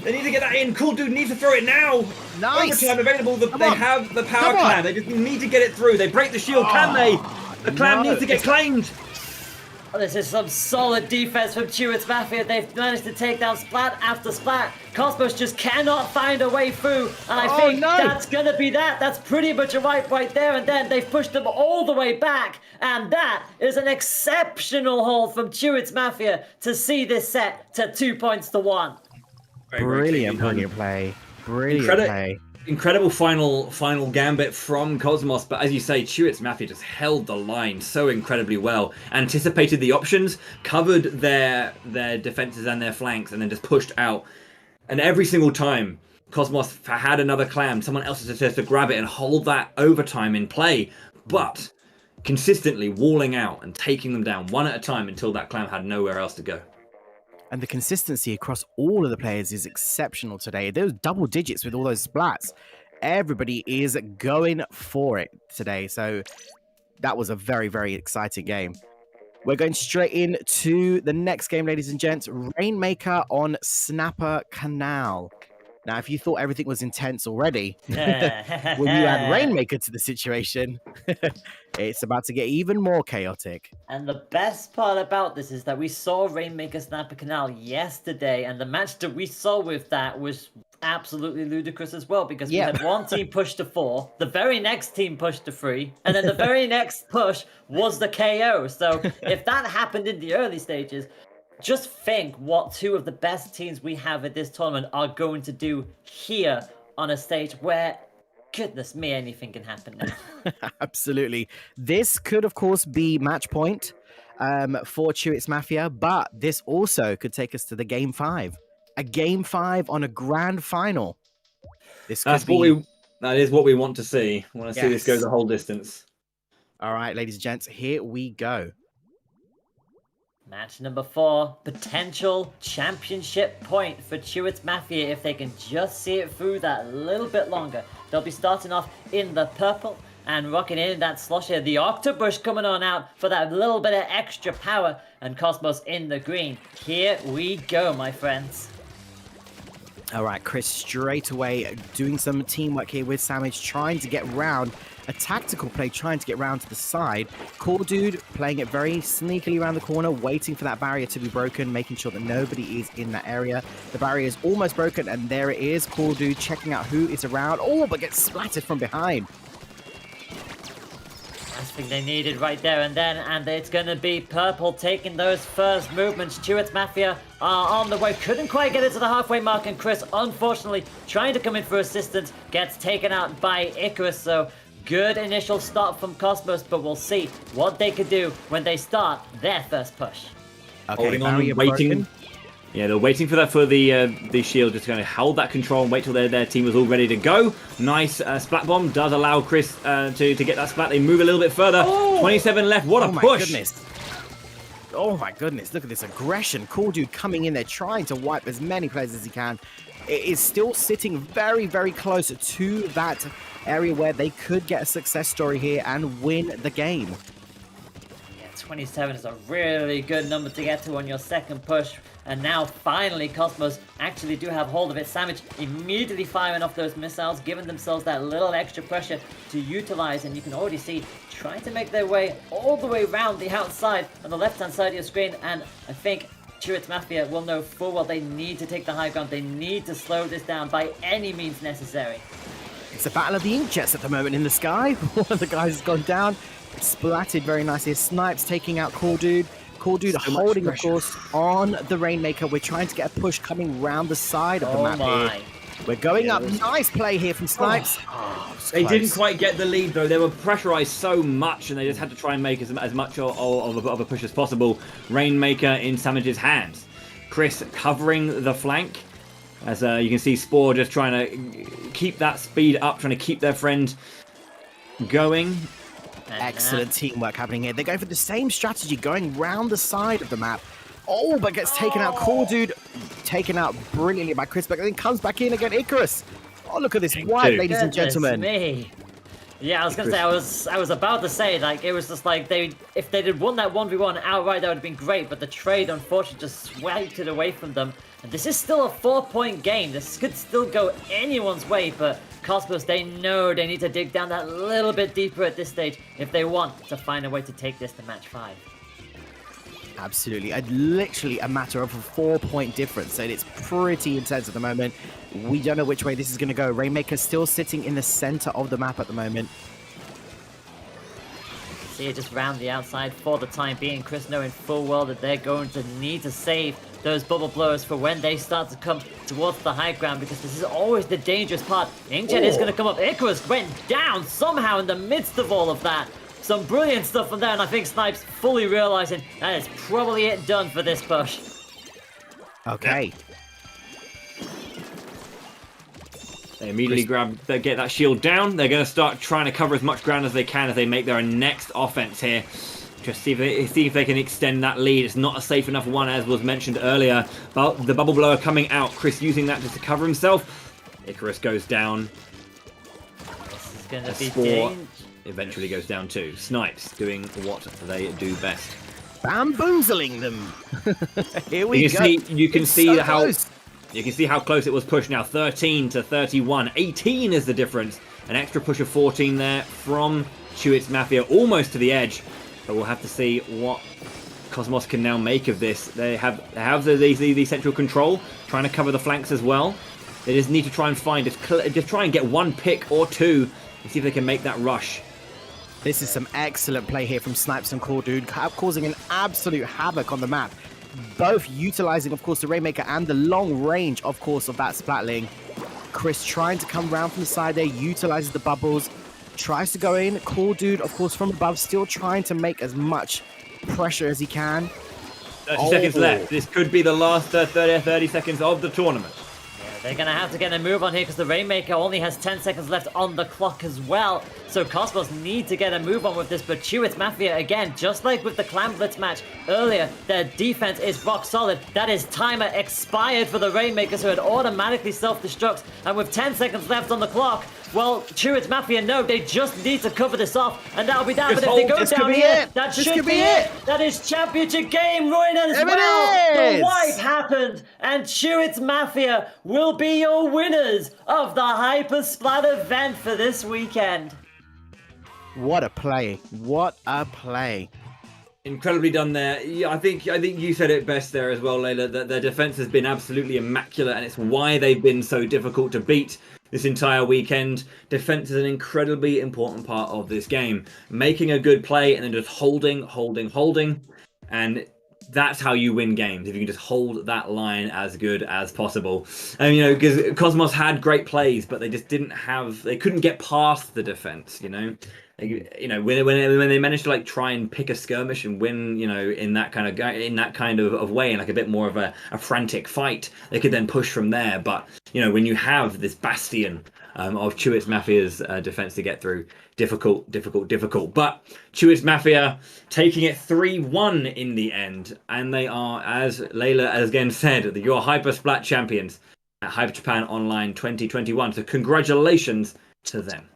They need to get that in. Cool Dude needs to throw it now. Nice. Overtime available. They have the power clam. They just need to get it through. They break the shield. Can they? The clam needs to get claimed. Oh, this is some solid defense from Chewits Mafia. They've managed to take down splat after splat. Cosmos just cannot find a way through. And I think that's going to be that. That's pretty much a wipe right there. And then they've pushed them all the way back. And that is an exceptional hold from Chewits Mafia to see this set to 2 points to 1. Brilliant play. Brilliant play. Incredible final gambit from Cosmos, but as you say, Chewits Mafia just held the line so incredibly well. Anticipated the options, covered their defenses and their flanks, and then just pushed out. And every single time Cosmos had another clam, someone else has to grab it and hold that overtime in play. But consistently walling out and taking them down one at a time until that clam had nowhere else to go. And the consistency across all of the players is exceptional today. There was double digits with all those splats. Everybody is going for it today. So that was a very, very exciting game. We're going straight into the next game, ladies and gents. Rainmaker on Snapper Canal. Now, if you thought everything was intense already, when you add Rainmaker to the situation, it's about to get even more chaotic. And the best part about this is that we saw Rainmaker Snapper Canal yesterday, and the match that we saw with that was absolutely ludicrous as well, because we had one team push to 4, the very next team pushed to 3, and then the very next push was the KO. So if that happened in the early stages, just think what 2 of the best teams we have at this tournament are going to do here on a stage where, goodness me, anything can happen now. Absolutely. This could, of course, be match point for Chewits Mafia, but this also could take us to the Game 5. A Game 5 on a grand final. That is what we want to see. We want to see this go the whole distance. All right, ladies and gents, here we go. Match number 4, potential championship point for Chewits Mafia if they can just see it through that little bit longer. They'll be starting off in the purple and rocking in that slosh here. The Octopus coming on out for that little bit of extra power, and Cosmos in the green. Here we go, my friends. All right, Chris straight away doing some teamwork here with Samage, trying to get round. A tactical play, trying to get round to the side. Cool Dude playing it very sneakily around the corner, waiting for that barrier to be broken, making sure that nobody is in that area. The barrier is almost broken, and there it is. Cool Dude checking out who is around. Oh, but gets splattered from behind. Last thing they needed right there and then, and it's going to be purple taking those first movements. Chewits Mafia are on the way. Couldn't quite get it to the halfway mark, and Chris, unfortunately, trying to come in for assistance, gets taken out by Icarus. So good initial start from Cosmos, but we'll see what they could do when they start their first push. Okay, holding on, waiting. Broken. Yeah, they're waiting for that for the shield, just going to hold that control and wait till their team was all ready to go. Nice splat bomb does allow Chris to get that splat. They move a little bit further. 27 left. What a push! Goodness. Oh my goodness! Look at this aggression. Cool Dude coming in there, trying to wipe as many players as he can. It is still sitting very, very close to that area where they could get a success story here and win the game. Yeah, 27 is a really good number to get to on your second push. And now, finally, Cosmos actually do have hold of it. Samage immediately firing off those missiles, giving themselves that little extra pressure to utilize. And you can already see trying to make their way all the way around the outside on the left-hand side of your screen. And I think Chewits Mafia will know full well they need to take the high ground. They need to slow this down by any means necessary. It's a battle of the inkjets at the moment in the sky. One of the guys has gone down. Splatted very nicely. Snipes taking out Cool Dude. Cool Dude holding, of course, on the Rainmaker. We're trying to get a push coming round the side of the map here. We're going up. Nice play here from Snipes. They didn't quite get the lead, though. They were pressurized so much, and they just had to try and make as much of a push as possible. Rainmaker in Samage's hands. Chris covering the flank. As you can see, Spore just trying to keep that speed up, trying to keep their friend going. Excellent teamwork happening here. They're going for the same strategy, going round the side of the map. Oh, but gets taken out. Cool Dude taken out brilliantly by Chris, but then comes back in again. Icarus. Oh, look at this wipe, ladies and gentlemen. Me. Yeah, I was gonna say, I was about to say, like, it was just like if they had won that 1v1 outright, that would have been great, but the trade unfortunately just swiped it away from them. And this is still a 4-point game. This could still go anyone's way, but Cosmos, they know they need to dig down that little bit deeper at this stage if they want to find a way to take this to match 5. Absolutely. Literally a matter of a 4-point difference, and it's pretty intense at the moment. We don't know which way this is going to go. Rainmaker still sitting in the center of the map at the moment. See it just round the outside for the time being. Chris knowing full well that they're going to need to save those bubble blowers for when they start to come towards the high ground, because this is always the dangerous part. Inkjet is going to come up. Icarus went down somehow in the midst of all of that. Some brilliant stuff from there, and I think Snipes fully realizing that is probably it done for this push. Okay. They immediately get that shield down. They're going to start trying to cover as much ground as they can as they make their next offense here. Just see if they can extend that lead. It's not a safe enough one, as was mentioned earlier. But the bubble blower coming out. Chris using that just to cover himself. Icarus goes down. This is going to be Spore eventually goes down too. Snipes doing what they do best. Bamboozling them. Here we go. You can see how close it was pushed now. 13 to 31. 18 is the difference. An extra push of 14 there from Chewits Mafia, almost to the edge. But we'll have to see what Cosmos can now make of this. They have the central control, trying to cover the flanks as well. They just need to try and just try and get one pick or two and see if they can make that rush. This is some excellent play here from Snipes and Cool Dude, causing an absolute havoc on the map. Both utilizing, of course, the Rainmaker and the long range, of course, of that Splatling. Chris trying to come around from the side there, utilizes the bubbles, tries to go in. Cool Dude, of course, from above, still trying to make as much pressure as he can. 30 seconds left. This could be the last 30 seconds of the tournament. They're going to have to get a move on here because the Rainmaker only has 10 seconds left on the clock as well. So Cosmos need to get a move on with this, but Chewits Mafia, again, just like with the Clam Blitz match earlier, their defense is rock solid. That is timer expired for the Rainmaker, so it automatically self-destructs. And with 10 seconds left on the clock, well, Chewits Mafia know they just need to cover this off, and that'll be that. But if they go down here, that should be it. That is championship game ruined as well. The wipe happened, and Chewits Mafia will be your winners of the Hyper Splat event for this weekend. What a play. What a play. Incredibly done there. Yeah, I think you said it best there as well, Layla, that their defense has been absolutely immaculate, and it's why they've been so difficult to beat this entire weekend. Defense is an incredibly important part of this game. Making a good play and then just holding, and that's how you win games, if you can just hold that line as good as possible. And, you know, because Cosmos had great plays, but they just they couldn't get past the defense, you know. You know, when they managed to like try and pick a skirmish and win, you know, in that kind of way, in like a bit more of a frantic fight, they could then push from there. But you know, when you have this bastion of Chewits Mafia's defense to get through, difficult. But Chewits Mafia taking it 3-1 in the end, and they are, as Layla has again said, your Hyper Splat champions at Hyper Japan Online 2021. So congratulations to them.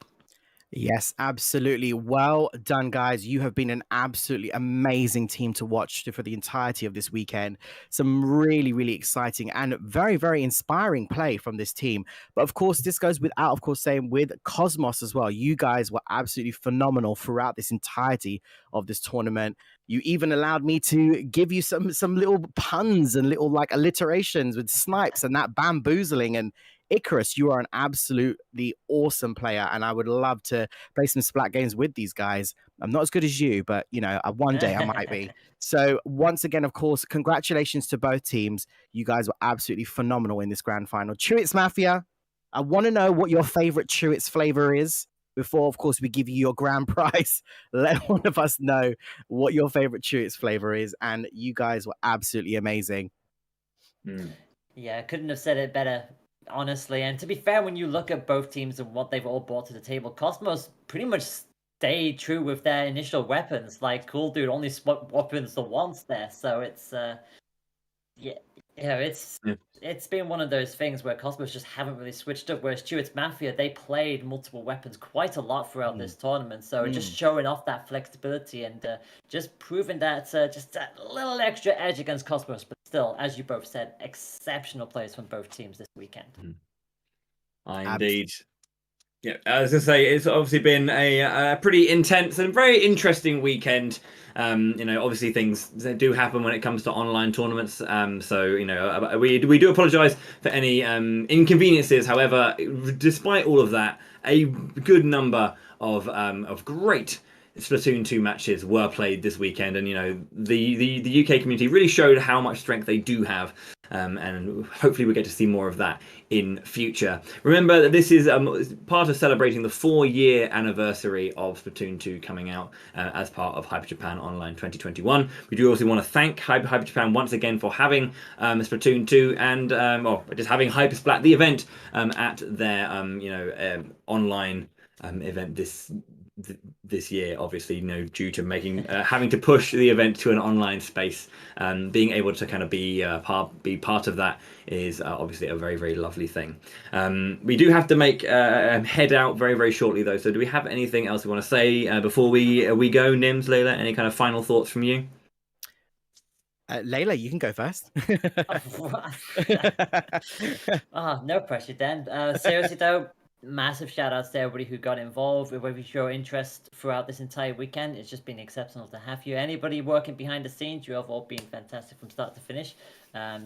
Yes, absolutely. Well done, guys. You have been an absolutely amazing team to watch for the entirety of this weekend. Some really, really exciting and very, very inspiring play from this team. But of course, this goes without, of course, saying with Cosmos as well. You guys were absolutely phenomenal throughout this entirety of this tournament. You even allowed me to give you some little puns and little like alliterations with snipes and that bamboozling. And Icarus, you are an absolutely awesome player, and I would love to play some Splat games with these guys. I'm not as good as you, but you know, one day I might be. So once again, of course, congratulations to both teams. You guys were absolutely phenomenal in this grand final. Chewits Mafia, I want to know what your favorite Chewits flavor is before, of course, we give you your grand prize. Let one of us know what your favorite Chewits flavor is, and you guys were absolutely amazing. Yeah, I couldn't have said it better, honestly. And to be fair, when you look at both teams and what they've all brought to the table, Cosmos pretty much stayed true with their initial weapons. Like, Cool Dude only swapped weapons the once there, so it's it's been one of those things where Cosmos just haven't really switched up. Whereas Chewits Mafia, they played multiple weapons quite a lot throughout this tournament, so just showing off that flexibility and just proving that just that little extra edge against Cosmos. But still, as you both said, exceptional players from both teams this weekend. Indeed. Yeah, as I say, it's obviously been a pretty intense and very interesting weekend. You know, obviously things do happen when it comes to online tournaments. So, you know, we do apologise for any inconveniences. However, despite all of that, a good number of great Splatoon 2 matches were played this weekend, and you know the UK community really showed how much strength they do have, and hopefully we get to see more of that in future. Remember that this is part of celebrating the 4-year anniversary of Splatoon 2 coming out as part of Hyper Japan Online 2021. We do also want to thank Hyper Japan once again for having Splatoon 2 and just having Hyper Splat, the event, at their online event this year, obviously, you know, due to making having to push the event to an online space. Being able to kind of be part of that is obviously a very, very lovely thing. We do have to make head out very, very shortly though, so do we have anything else we want to say before we go? Nimmz, Layla, any kind of final thoughts from you? Layla, you can go first. No pressure, Dan. Seriously though, massive shout outs to everybody who got involved with every show interest throughout this entire weekend. It's just been exceptional to have you. Anybody working behind the scenes, you have all been fantastic from start to finish.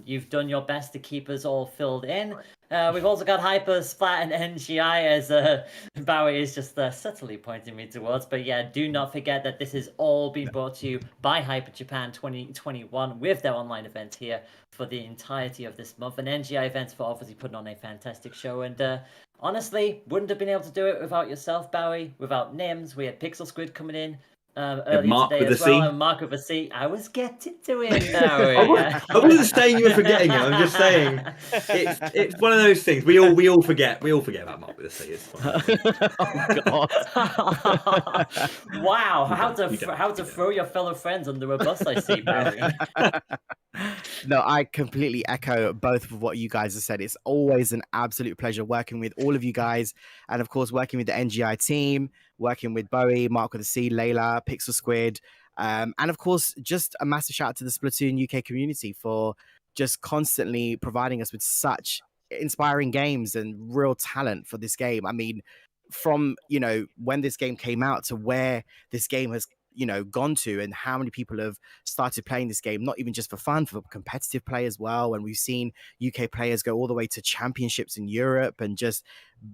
You've done your best to keep us all filled in. We've also got Hyper Splat and NGI, as Bowie is just subtly pointing me towards. But yeah, do not forget that this has all been brought to you by Hyper Japan 2021 with their online event here for the entirety of this month. And NGI Events for obviously putting on a fantastic show. And honestly, wouldn't have been able to do it without yourself, Bowie, without Nimmz. We had Pixel Squid coming in earlier Marc today with as a well, C. and Marc with a C. I was getting to it, Bowie. I wasn't saying you were forgetting it. I'm just saying it's one of those things. We all forget. We all forget about Marc with a C. It's fine. Oh, God. Wow, how to throw your fellow friends under a bus, I see, Bowie. No, I completely echo both of what you guys have said. It's always an absolute pleasure working with all of you guys, and of course working with the NGI team, working with Bowie, Marc with a C, Layla, Pixel Squid, and of course just a massive shout out to the Splatoon UK community for just constantly providing us with such inspiring games and real talent for this game. I mean, from, you know, when this game came out to where this game has, you know, gone to, and how many people have started playing this game, not even just for fun, for competitive play as well. And we've seen UK players go all the way to championships in Europe, and just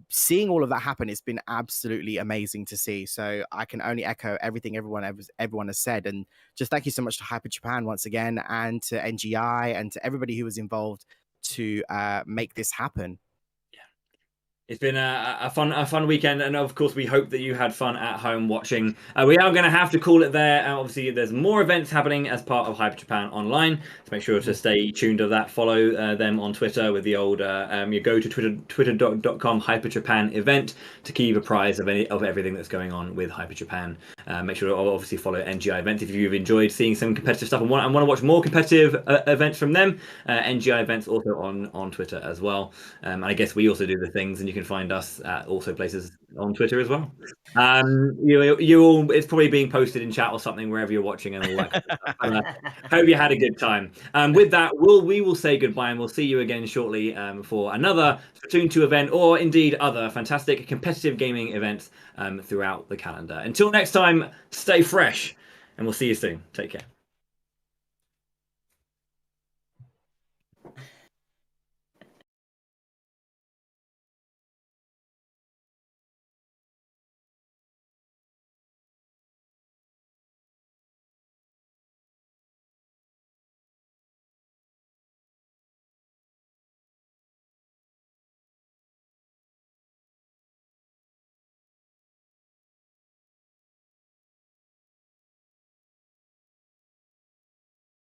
seeing all of that happen, it's been absolutely amazing to see. So I can only echo everything everyone has said, and just thank you so much to Hyper Japan once again, and to NGI, and to everybody who was involved to make this happen. It's been a fun weekend, and of course we hope that you had fun at home watching. We are going to have to call it there. Obviously there's more events happening as part of Hyper Japan Online, so make sure to stay tuned to that. Follow them on Twitter with the old you go to twitter.com Hyper Japan event to keep apprised of everything that's going on with Hyper Japan. Make sure to obviously follow NGI Events if you've enjoyed seeing some competitive stuff and want to watch more competitive events from them. NGI Events also on Twitter as well, and I guess we also do the things, and you can find us at also places on Twitter as well. You all, it's probably being posted in chat or something wherever you're watching and all that kind of stuff. Hope you had a good time. With that, we will say goodbye, and we'll see you again shortly for another Splatoon 2 event, or indeed other fantastic competitive gaming events throughout the calendar. Until next time, stay fresh, and we'll see you soon. Take care.